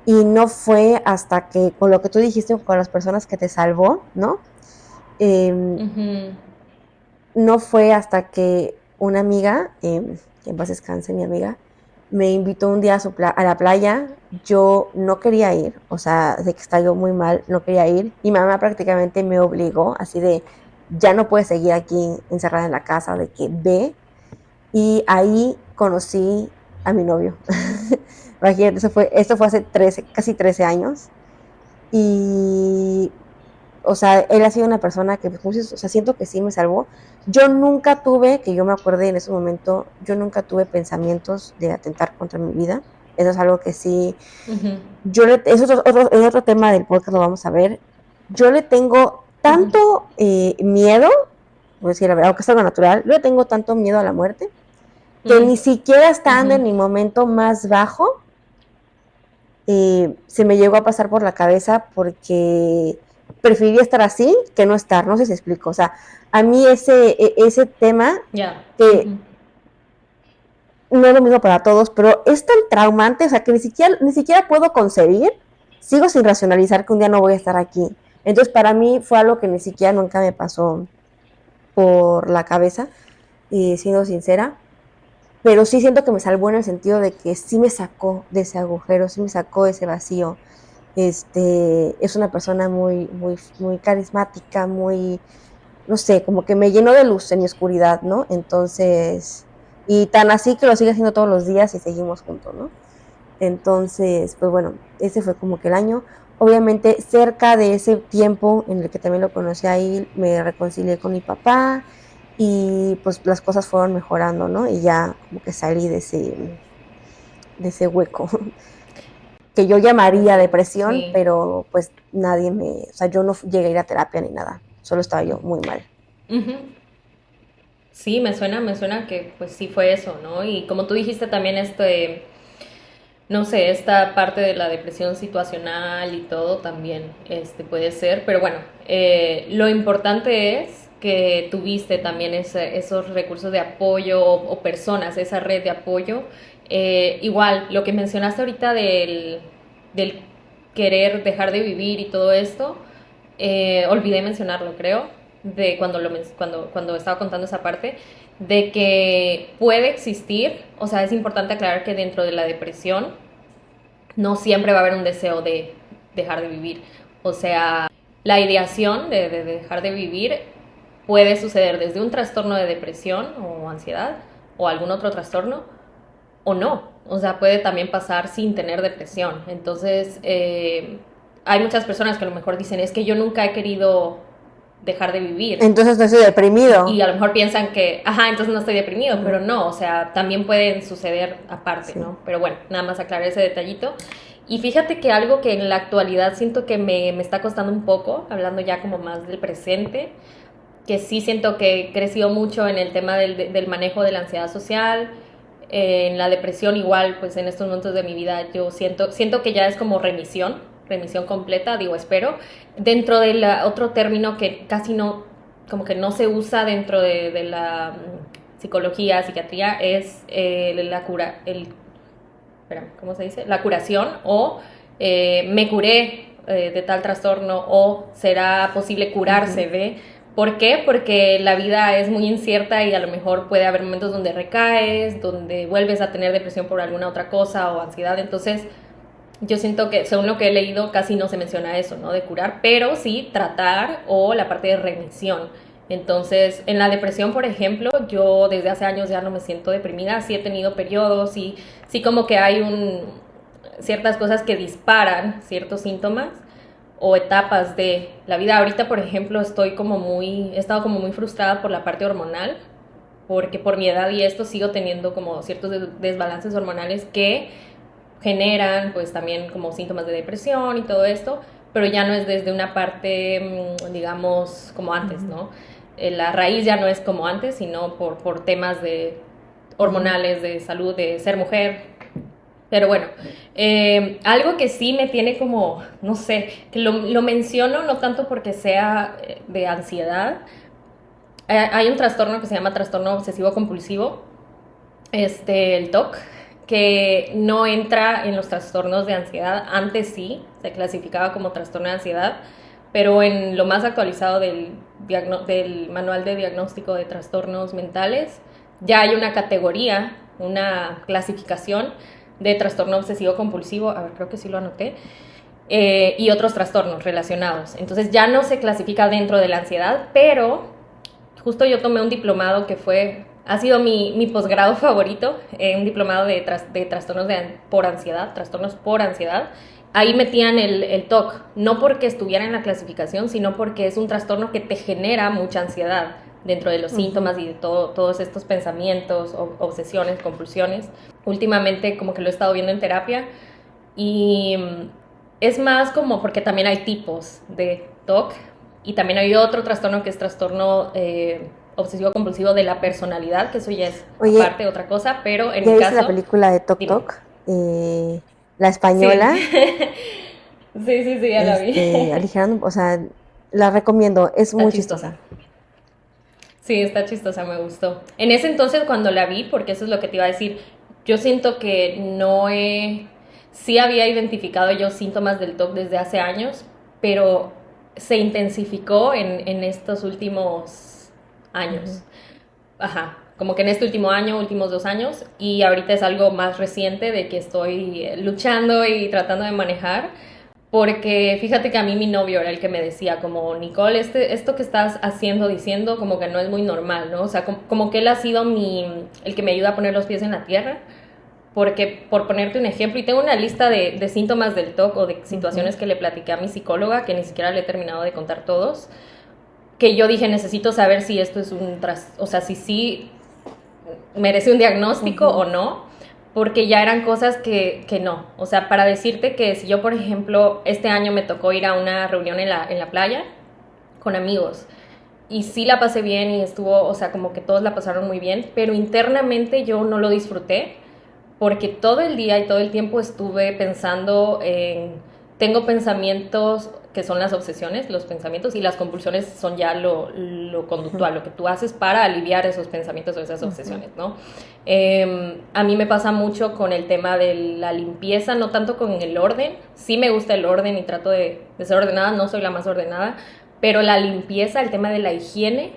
Y no fue hasta que, con lo que tú dijiste, con las personas que te salvó, ¿no? Ujú. No fue hasta que una amiga, que en paz descanse mi amiga, me invitó un día a la playa. Yo no quería ir, o sea, de que estaba yo muy mal, no quería ir. Y mi mamá prácticamente me obligó, así de, ya no puedes seguir aquí encerrada en la casa, de que ve. Y ahí conocí a mi novio. Imagínate, esto fue hace casi 13 años. Y o sea, él ha sido una persona que, o sea, siento que sí me salvó. Yo nunca tuve, que yo me acuerde en ese momento, yo nunca tuve pensamientos de atentar contra mi vida. Eso es algo que sí, Ujú. es otro tema del podcast, lo vamos a ver. Yo le tengo Ujú. tanto miedo, voy a decir la verdad, aunque es algo natural, yo le tengo tanto miedo a la muerte, que Mm. ni siquiera estando Ujú. en mi momento más bajo, se me llegó a pasar por la cabeza porque preferiría estar así que no estar, no sé si explico, o sea, a mí ese tema Ya. que Ujú. no es lo mismo para todos, pero es tan traumante, o sea, que ni siquiera puedo concebir, sigo sin racionalizar que un día no voy a estar aquí. Entonces, para mí fue algo que ni siquiera nunca me pasó por la cabeza, siendo sincera, pero sí siento que me salvó en el sentido de que sí me sacó de ese agujero, sí me sacó de ese vacío. Es una persona muy, muy, muy carismática, muy, no sé, como que me llenó de luz en mi oscuridad, ¿no? Entonces, y tan así que lo sigue haciendo todos los días y seguimos juntos, ¿no? Entonces, pues bueno, ese fue como que el año. Obviamente, cerca de ese tiempo en el que también lo conocí ahí, me reconcilié con mi papá y pues las cosas fueron mejorando, ¿no? Y ya como que salí de ese hueco que yo llamaría Ese, depresión, sí. pero pues o sea, yo no llegué a ir a terapia ni nada, solo estaba yo muy mal. Ujú. Sí, me suena que pues sí fue eso, ¿no? Y como tú dijiste también no sé, esta parte de la depresión situacional y todo también puede ser, pero bueno, lo importante es que tuviste también esos recursos de apoyo o personas, esa red de apoyo. Igual, lo que mencionaste ahorita del querer dejar de vivir y todo esto, olvidé mencionarlo, creo, de cuando estaba contando esa parte, de que puede existir, o sea, es importante aclarar que dentro de la depresión no siempre va a haber un deseo de dejar de vivir. O sea, la ideación de dejar de vivir puede suceder desde un trastorno de depresión o ansiedad o algún otro trastorno o no. O sea, puede también pasar sin tener depresión. Entonces, hay muchas personas que a lo mejor dicen, es que yo nunca he querido dejar de vivir. Entonces no estoy Y deprimido. a lo mejor piensan que, ajá, entonces no estoy deprimido, pero no, o sea, también pueden suceder aparte, Sí. ¿no? Pero bueno, nada más aclarar ese detallito. Y fíjate que algo que en la actualidad siento que me está costando un poco, hablando ya como más del presente, que sí siento que creció mucho en el tema del manejo de la ansiedad social, en la depresión igual, pues en estos momentos de mi vida yo siento que ya es como remisión completa, digo, espero. Dentro de otro término que casi no, como que no se usa dentro de la psicología, psiquiatría, es ¿cómo se dice? La curación o me curé de tal trastorno o será posible curarse de. ¿Por qué? Porque la vida es muy incierta y a lo mejor puede haber momentos donde recaes, donde vuelves a tener depresión por alguna otra cosa o ansiedad. Entonces, yo siento que, según lo que he leído, casi no se menciona eso, ¿no? De curar, pero sí tratar o la parte de remisión. Entonces, en la depresión, por ejemplo, yo desde hace años ya no me siento deprimida, sí he tenido periodos y sí como que hay ciertas cosas que disparan ciertos síntomas o etapas de la vida. Ahorita, por ejemplo, he estado como muy frustrada por la parte hormonal porque por mi edad y esto sigo teniendo como ciertos desbalances hormonales que generan pues también como síntomas de depresión y todo esto, pero ya no es desde una parte, digamos, como antes, ¿no? La raíz ya no es como antes, sino por temas de hormonales, de salud, de ser mujer. Pero bueno, algo que sí me tiene como, no sé, que lo menciono no tanto porque sea de ansiedad. Hay un trastorno que se llama trastorno obsesivo compulsivo, el TOC, que no entra en los trastornos de ansiedad. Antes sí, se clasificaba como trastorno de ansiedad, pero en lo más actualizado del manual de diagnóstico de trastornos mentales, ya hay una categoría, una clasificación de trastorno obsesivo compulsivo, a ver, creo que sí lo anoté, y otros trastornos relacionados. Entonces ya no se clasifica dentro de la ansiedad, pero justo yo tomé un diplomado que ha sido mi posgrado favorito, un diplomado de trastornos por ansiedad. Ahí metían el TOC, no porque estuviera en la clasificación, sino porque es un trastorno que te genera mucha ansiedad dentro de los síntomas y de todos estos pensamientos, obsesiones, compulsiones. Últimamente como que lo he estado viendo en terapia y es más como porque también hay tipos de TOC y también hay otro trastorno que es trastorno obsesivo compulsivo de la personalidad, que eso ya es aparte otra cosa, pero en mi caso... la película de Toc Toc? La española. Sí, ya la vi. Aligerando, o sea, la recomiendo, es muy chistosa. Sí, está chistosa, me gustó. En ese entonces cuando la vi, porque eso es lo que te iba a decir, yo siento que sí había identificado yo síntomas del TOC desde hace años, pero se intensificó en estos últimos años. Ajá, como que en este último año, últimos 2 años, y ahorita es algo más reciente de que estoy luchando y tratando de manejar, porque fíjate que a mí mi novio era el que me decía como, Nicole, esto que estás diciendo, como que no es muy normal, ¿no? O sea, como que él ha sido el que me ayuda a poner los pies en la tierra, porque por ponerte un ejemplo, y tengo una lista de síntomas del TOC o de situaciones que le platiqué a mi psicóloga, que ni siquiera le he terminado de contar todos, que yo dije, necesito saber si esto es o sea, si sí merece un diagnóstico o no, porque ya eran cosas que no. O sea, para decirte que si yo, por ejemplo, este año me tocó ir a una reunión en la playa con amigos, y sí la pasé bien y estuvo, o sea, como que todos la pasaron muy bien, pero internamente yo no lo disfruté, porque todo el día y todo el tiempo estuve pensando tengo pensamientos que son las obsesiones, los pensamientos, y las compulsiones son ya lo conductual, lo que tú haces para aliviar esos pensamientos o esas obsesiones, ¿no? A mí me pasa mucho con el tema de la limpieza, no tanto con el orden. Sí me gusta el orden y trato de ser ordenada, no soy la más ordenada, pero la limpieza, el tema de la higiene,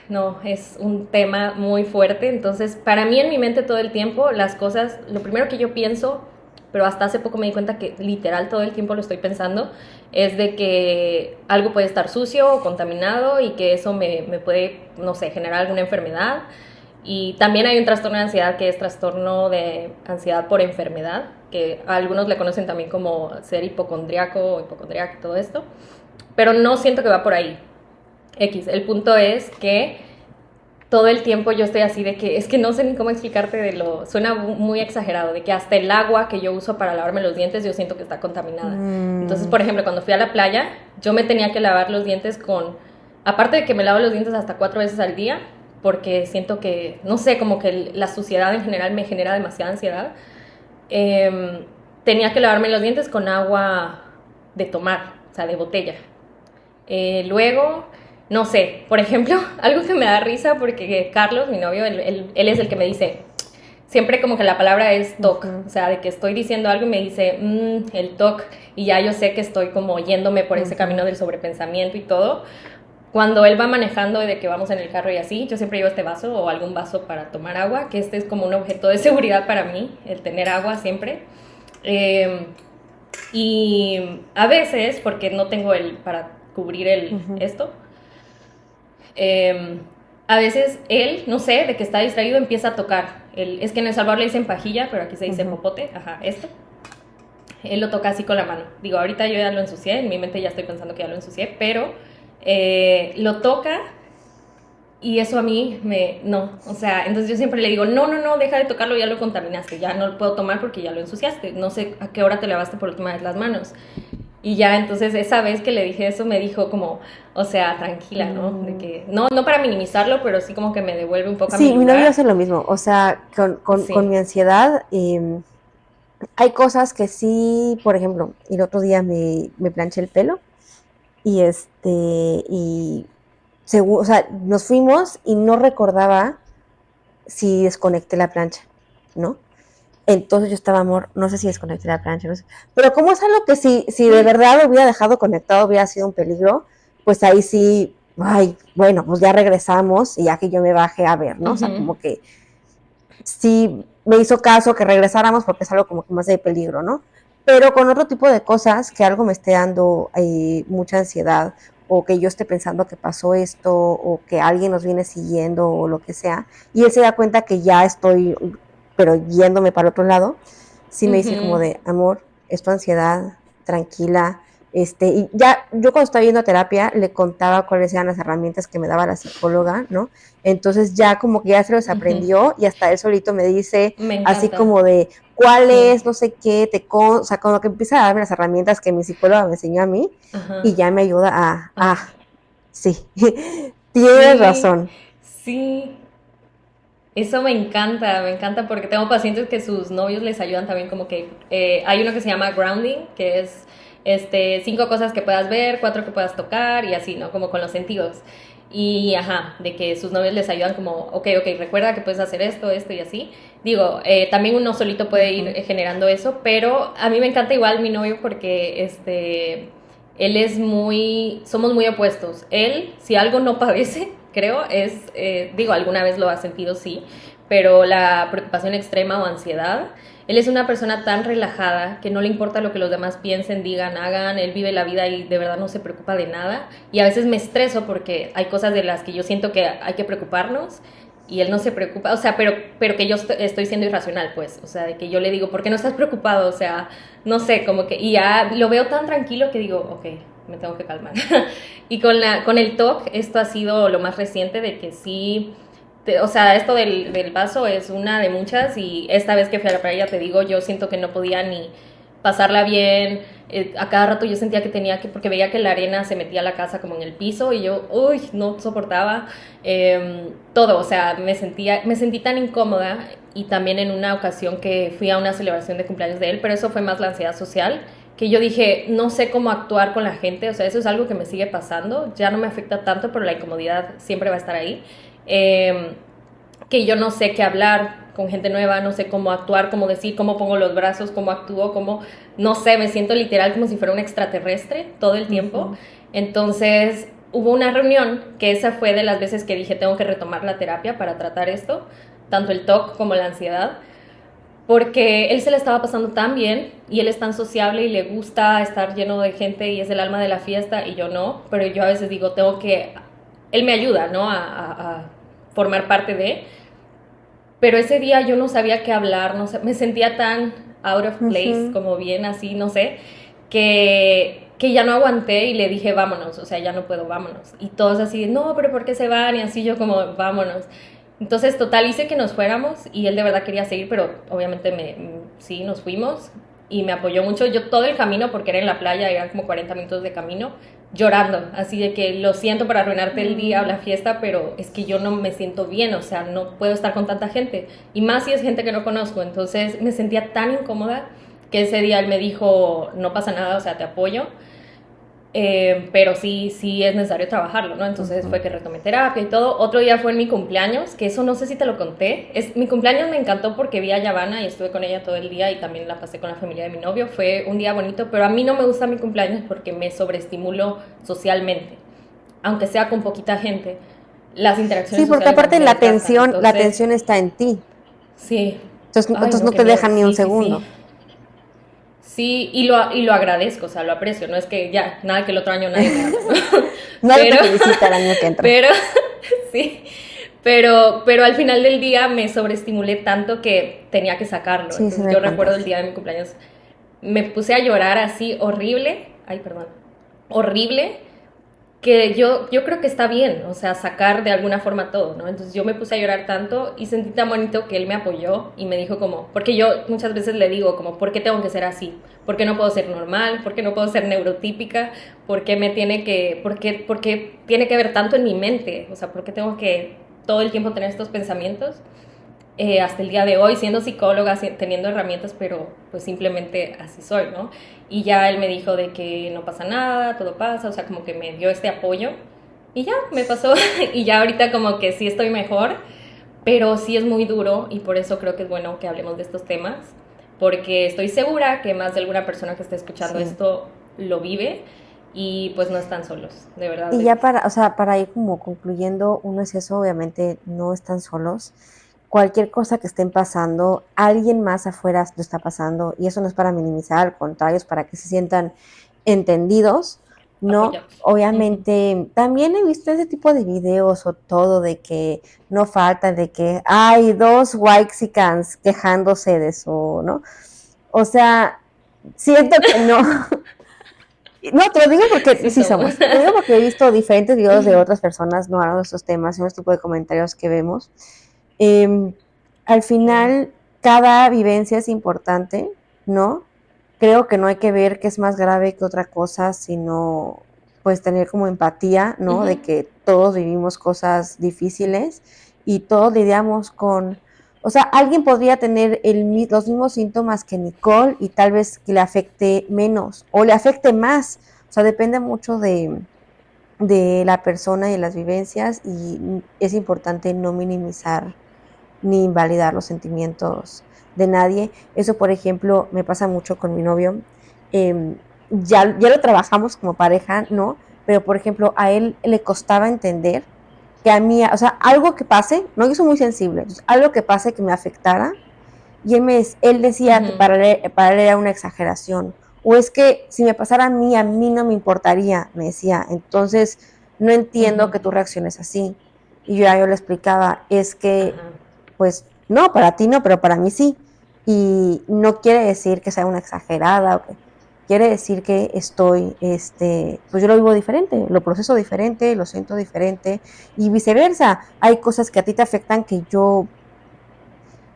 no, es un tema muy fuerte. Entonces, para mí en mi mente todo el tiempo, las cosas, lo primero que yo pienso, pero hasta hace poco me di cuenta que literal todo el tiempo lo estoy pensando, es de que algo puede estar sucio o contaminado y que eso me puede, no sé, generar alguna enfermedad. Y también hay un trastorno de ansiedad que es trastorno de ansiedad por enfermedad, que algunos le conocen también como ser hipocondriaco o hipocondriaca y todo esto, pero no siento que va por ahí. El punto es que todo el tiempo yo estoy así de que, es que no sé ni cómo explicarte suena muy exagerado, de que hasta el agua que yo uso para lavarme los dientes yo siento que está contaminada. Entonces, por ejemplo, cuando fui a la playa, yo me tenía que lavar los dientes aparte de que me lavo los dientes hasta 4 veces al día, porque siento que, no sé, como que la suciedad en general me genera demasiada ansiedad, tenía que lavarme los dientes con agua de tomar, o sea, de botella. Luego, no sé, por ejemplo, algo que me da risa porque Carlos, mi novio, él es el que me dice, siempre como que la palabra es TOC, o sea, de que estoy diciendo algo y me dice, el TOC, y ya yo sé que estoy como yéndome por ese camino del sobrepensamiento y todo. Cuando él va manejando y de que vamos en el carro y así, yo siempre llevo este vaso o algún vaso para tomar agua, que este es como un objeto de seguridad para mí, el tener agua siempre. Y a veces, porque no tengo para cubrir esto, a veces él, no sé, de que está distraído empieza a tocar. Es que en El Salvador le dicen pajilla, pero aquí se dice popote, esto. Él lo toca así con la mano. Digo, ahorita yo ya lo ensucié, en mi mente ya estoy pensando que ya lo ensucié, pero lo toca Y eso a mí no, o sea, entonces yo siempre le digo, no, deja de tocarlo, ya lo contaminaste, ya no lo puedo tomar porque ya lo ensuciaste, no sé a qué hora te lavaste por última vez las manos. Y ya, entonces esa vez que le dije eso me dijo como, o sea, tranquila, ¿no? De que, no para minimizarlo, pero sí como que me devuelve un poco a mi Sí, mi lugar. novio hace lo mismo, o sea, Sí. con mi ansiedad, hay cosas que sí, por ejemplo, el otro día me planché el pelo y o sea, nos fuimos y no recordaba si desconecté la plancha, ¿no? Entonces yo estaba, amor, no sé si desconecté la plancha, no sé. Pero como es algo que si de verdad lo hubiera dejado conectado, hubiera sido un peligro, pues ahí sí, ay, bueno, pues ya regresamos y ya que yo me bajé a ver, ¿no? O sea, como que sí me hizo caso que regresáramos porque es algo como que más de peligro, ¿no? Pero con otro tipo de cosas, que algo me esté dando mucha ansiedad, o que yo esté pensando que pasó esto, o que alguien nos viene siguiendo, o lo que sea, y él se da cuenta que ya estoy, pero yéndome para otro lado, sí me dice como de, amor, es tu ansiedad, tranquila. Y ya, yo cuando estaba yendo a terapia, le contaba cuáles eran las herramientas que me daba la psicóloga, ¿no? Entonces ya como que ya se los aprendió y hasta él solito me dice Me así encanta. como de, ¿cuál Sí. es? No sé qué, o sea, como que empieza a darme las herramientas que mi psicóloga me enseñó a mí y ya me ayuda sí, tienes Sí, razón. sí. Eso me encanta porque tengo pacientes que sus novios les ayudan también como que hay uno que se llama grounding, que es 5 cosas que puedas ver, 4 que puedas tocar y así, ¿no? Como con los sentidos. Y ajá, de que sus novios les ayudan como, ok, recuerda que puedes hacer esto y así. Digo, también uno solito puede ir generando eso, pero a mí me encanta igual mi novio porque él es somos muy opuestos. Él, si algo no padece, creo, digo, alguna vez lo ha sentido, sí, pero la preocupación extrema o ansiedad, él es una persona tan relajada que no le importa lo que los demás piensen, digan, hagan, él vive la vida y de verdad no se preocupa de nada. Y a veces me estreso porque hay cosas de las que yo siento que hay que preocuparnos y él no se preocupa, o sea, pero que yo estoy siendo irracional, pues, o sea, de que yo le digo, ¿por qué no estás preocupado? O sea, no sé, como que, y ya lo veo tan tranquilo que digo, ok, me tengo que calmar. Y con el TOC, esto ha sido lo más reciente de que sí, o sea, esto del vaso es una de muchas y esta vez que fui a la playa, te digo, yo siento que no podía ni pasarla bien, a cada rato yo sentía que tenía que, porque veía que la arena se metía a la casa como en el piso y yo, uy, no soportaba todo, o sea, me sentí tan incómoda y también en una ocasión que fui a una celebración de cumpleaños de él, pero eso fue más la ansiedad social, que yo dije, no sé cómo actuar con la gente, o sea, eso es algo que me sigue pasando, ya no me afecta tanto, pero la incomodidad siempre va a estar ahí. Que yo no sé qué hablar con gente nueva, no sé cómo actuar, cómo decir, cómo pongo los brazos, cómo actúo, no sé, me siento literal como si fuera un extraterrestre todo el tiempo. Entonces hubo una reunión, que esa fue de las veces que dije, tengo que retomar la terapia para tratar esto, tanto el TOC como la ansiedad, porque él se le estaba pasando tan bien y él es tan sociable y le gusta estar lleno de gente y es el alma de la fiesta y yo no, pero yo a veces digo, él me ayuda, ¿no? A formar parte de, pero ese día yo no sabía qué hablar, no sé, me sentía tan out of place, como bien así, no sé, que ya no aguanté y le dije, vámonos, o sea, ya no puedo, vámonos. Y todos así, no, pero ¿por qué se van? Y así yo como, vámonos. Entonces, total, hice que nos fuéramos y él de verdad quería seguir, pero obviamente sí, nos fuimos y me apoyó mucho. Yo todo el camino, porque era en la playa, eran como 40 minutos de camino, llorando, así de que lo siento por arruinarte el día o la fiesta, pero es que yo no me siento bien, o sea, no puedo estar con tanta gente, y más si es gente que no conozco. Entonces me sentía tan incómoda que ese día él me dijo, no pasa nada, o sea, te apoyo, pero sí es necesario trabajarlo, ¿no? Entonces fue que retomé terapia y todo. Otro día fue en mi cumpleaños, que eso no sé si te lo conté. Mi cumpleaños me encantó porque vi a Yavanna y estuve con ella todo el día y también la pasé con la familia de mi novio. Fue un día bonito, pero a mí no me gusta mi cumpleaños porque me sobreestimulo socialmente, aunque sea con poquita gente. Las interacciones Sí, porque sociales a aparte mí me desgastan, la atención está en ti. sí. Ay, Entonces no, no qué te miedo. dejan ni un Sí, sí, segundo. sí. Sí, y lo agradezco, o sea, lo aprecio. No es que ya, nada que el otro año nadie me haga, ¿no? Nadie te felicita el año que entra. Pero, sí, pero al final del día me sobreestimulé tanto que tenía que sacarlo. Sí, Entonces yo recuerdo el día de mi cumpleaños, me puse a llorar así horrible, ay, perdón, horrible, que yo creo que está bien, o sea, sacar de alguna forma todo, ¿no? Entonces yo me puse a llorar tanto y sentí tan bonito que él me apoyó y me dijo como, porque yo muchas veces le digo como, ¿por qué tengo que ser así? ¿Por qué no puedo ser normal? ¿Por qué no puedo ser neurotípica? ¿Por qué por qué tiene que ver tanto en mi mente? O sea, ¿por qué tengo que todo el tiempo tener estos pensamientos? Hasta el día de hoy, siendo psicóloga, teniendo herramientas, pero pues simplemente así soy, ¿no? Y ya él me dijo de que no pasa nada, todo pasa, o sea, como que me dio este apoyo y ya, me pasó y ya ahorita como que sí estoy mejor, pero sí es muy duro y por eso creo que es bueno que hablemos de estos temas, porque estoy segura que más de alguna persona que esté escuchando esto lo vive y pues no están solos, de verdad. Y ya para ir como concluyendo, uno es eso, obviamente no están solos. Cualquier cosa que estén pasando, alguien más afuera lo está pasando, y eso no es para minimizar, al contrario, es para que se sientan entendidos, ¿no? Apoyados. Obviamente, también he visto ese tipo de videos o todo de que no falta, de que hay dos Whitexicans quejándose de eso, ¿no? O sea, siento que no. No, te lo digo porque sí somos. Te lo digo porque he visto diferentes videos de otras personas no hablando de estos temas y un tipo de comentarios que vemos. Al final, cada vivencia es importante, ¿no? Creo que no hay que ver qué es más grave que otra cosa, sino pues tener como empatía, ¿no? De que todos vivimos cosas difíciles y todos lidiamos con, o sea, alguien podría tener los mismos síntomas que Nicole y tal vez que le afecte menos o le afecte más. O sea, depende mucho de la persona y de las vivencias, y es importante no minimizar ni invalidar los sentimientos de nadie. Eso, por ejemplo, me pasa mucho con mi novio. Ya lo trabajamos como pareja, ¿no? Pero, por ejemplo, a él le costaba entender que a mí, o sea, algo que pase, no, yo soy muy sensible, entonces, algo que pase que me afectara, y él decía que para él era una exageración, o es que si me pasara a mí no me importaría, me decía, entonces no entiendo que tú reacciones así. Y yo le explicaba, es que pues no, para ti no, pero para mí sí. Y no quiere decir que sea una exagerada, o que quiere decir que estoy, pues yo lo vivo diferente, lo proceso diferente, lo siento diferente, y viceversa. Hay cosas que a ti te afectan que yo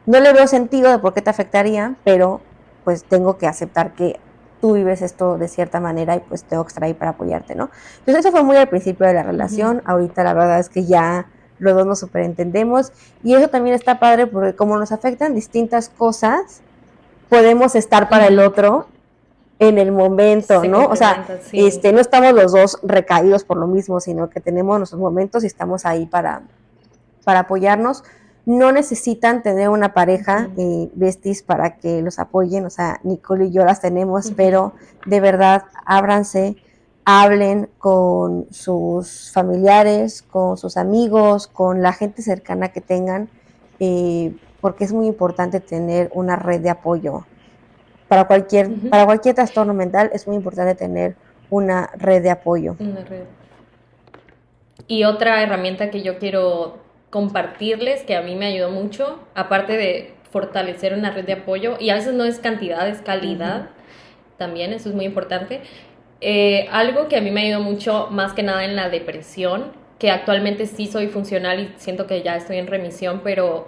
no le veo sentido de por qué te afectaría, pero pues tengo que aceptar que tú vives esto de cierta manera y pues tengo que estar ahí para apoyarte, ¿no? Entonces eso fue muy al principio de la relación. Ahorita la verdad es que ya los dos nos superentendemos, y eso también está padre porque como nos afectan distintas cosas, podemos estar para el otro en el momento, ¿no? O sea, sí. No estamos los dos recaídos por lo mismo, sino que tenemos nuestros momentos y estamos ahí para apoyarnos. No necesitan tener una pareja besties para que los apoyen, o sea, Nicole y yo las tenemos, pero de verdad, ábranse, hablen con sus familiares, con sus amigos, con la gente cercana que tengan, porque es muy importante tener una red de apoyo. Para cualquier trastorno mental es muy importante tener una red de apoyo. Una red. Y otra herramienta que yo quiero compartirles, que a mí me ayudó mucho, aparte de fortalecer una red de apoyo, y a veces no es cantidad, es calidad, también, eso es muy importante. Algo que a mí me ayudó mucho, más que nada en la depresión, que actualmente sí soy funcional y siento que ya estoy en remisión, pero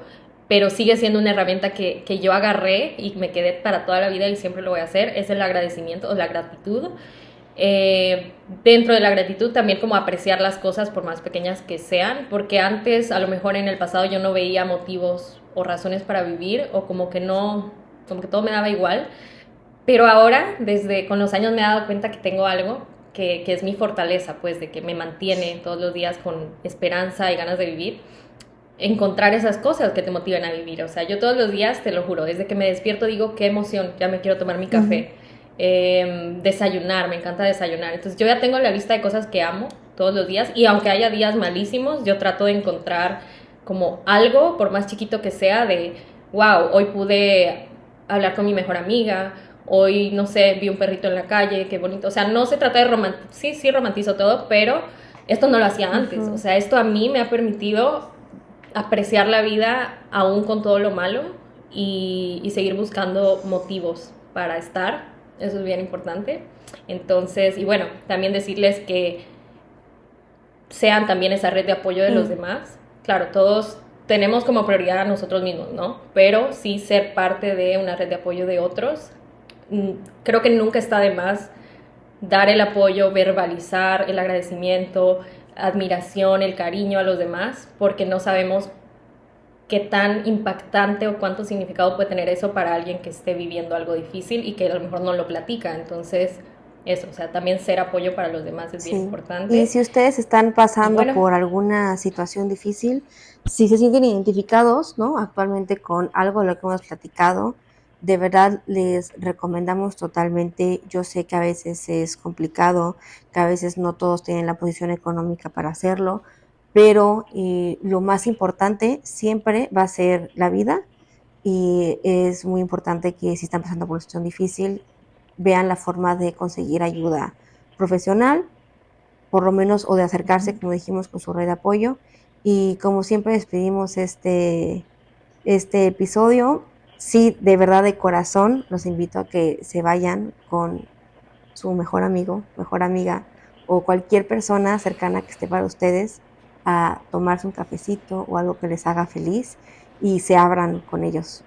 sigue siendo una herramienta que yo agarré y me quedé para toda la vida y siempre lo voy a hacer, es el agradecimiento o la gratitud. Dentro de la gratitud también como apreciar las cosas por más pequeñas que sean, porque antes a lo mejor en el pasado yo no veía motivos o razones para vivir, o como que todo me daba igual, pero ahora con los años me he dado cuenta que tengo algo que es mi fortaleza, pues de que me mantiene todos los días con esperanza y ganas de vivir, encontrar esas cosas que te motivan a vivir. O sea, yo todos los días, te lo juro, desde que me despierto digo, qué emoción, ya me quiero tomar mi café. Desayunar, me encanta desayunar. Entonces yo ya tengo la lista de cosas que amo todos los días, y aunque haya días malísimos, yo trato de encontrar como algo, por más chiquito que sea, de wow, hoy pude hablar con mi mejor amiga, hoy, no sé, vi un perrito en la calle, qué bonito. O sea, no se trata de romantizar, sí romantizo todo, pero esto no lo hacía antes. O sea, esto a mí me ha permitido apreciar la vida aún con todo lo malo, y seguir buscando motivos para estar. Eso es bien importante. Entonces, y bueno, también decirles que sean también esa red de apoyo de los demás. Claro, todos tenemos como prioridad a nosotros mismos, ¿no? Pero sí ser parte de una red de apoyo de otros. Creo que nunca está de más dar el apoyo, verbalizar el agradecimiento, admiración, el cariño a los demás, porque no sabemos qué tan impactante o cuánto significado puede tener eso para alguien que esté viviendo algo difícil y que a lo mejor no lo platica. Entonces, eso, o sea, también ser apoyo para los demás es bien importante. Y si ustedes están pasando por alguna situación difícil, si se sienten identificados, ¿no? Actualmente con algo de lo que hemos platicado, de verdad les recomendamos totalmente. Yo sé que a veces es complicado, que a veces no todos tienen la posición económica para hacerlo, pero lo más importante siempre va a ser la vida, y es muy importante que si están pasando por una situación difícil, vean la forma de conseguir ayuda profesional, por lo menos, o de acercarse, como dijimos, con su red de apoyo. Y como siempre despedimos este episodio, sí, de verdad, de corazón, los invito a que se vayan con su mejor amigo, mejor amiga, o cualquier persona cercana que esté para ustedes, a tomarse un cafecito o algo que les haga feliz, y se abran con ellos.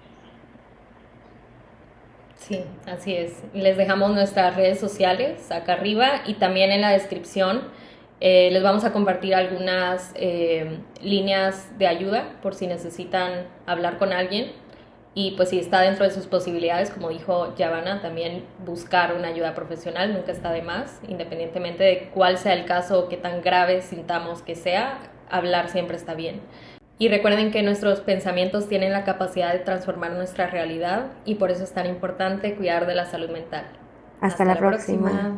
Sí, así es. Les dejamos nuestras redes sociales acá arriba y también en la descripción les vamos a compartir algunas líneas de ayuda por si necesitan hablar con alguien, y pues si está dentro de sus posibilidades, como dijo Giovanna, también buscar una ayuda profesional nunca está de más, independientemente de cuál sea el caso o qué tan grave sintamos que sea, hablar siempre está bien. Y recuerden que nuestros pensamientos tienen la capacidad de transformar nuestra realidad y por eso es tan importante cuidar de la salud mental. Hasta la próxima.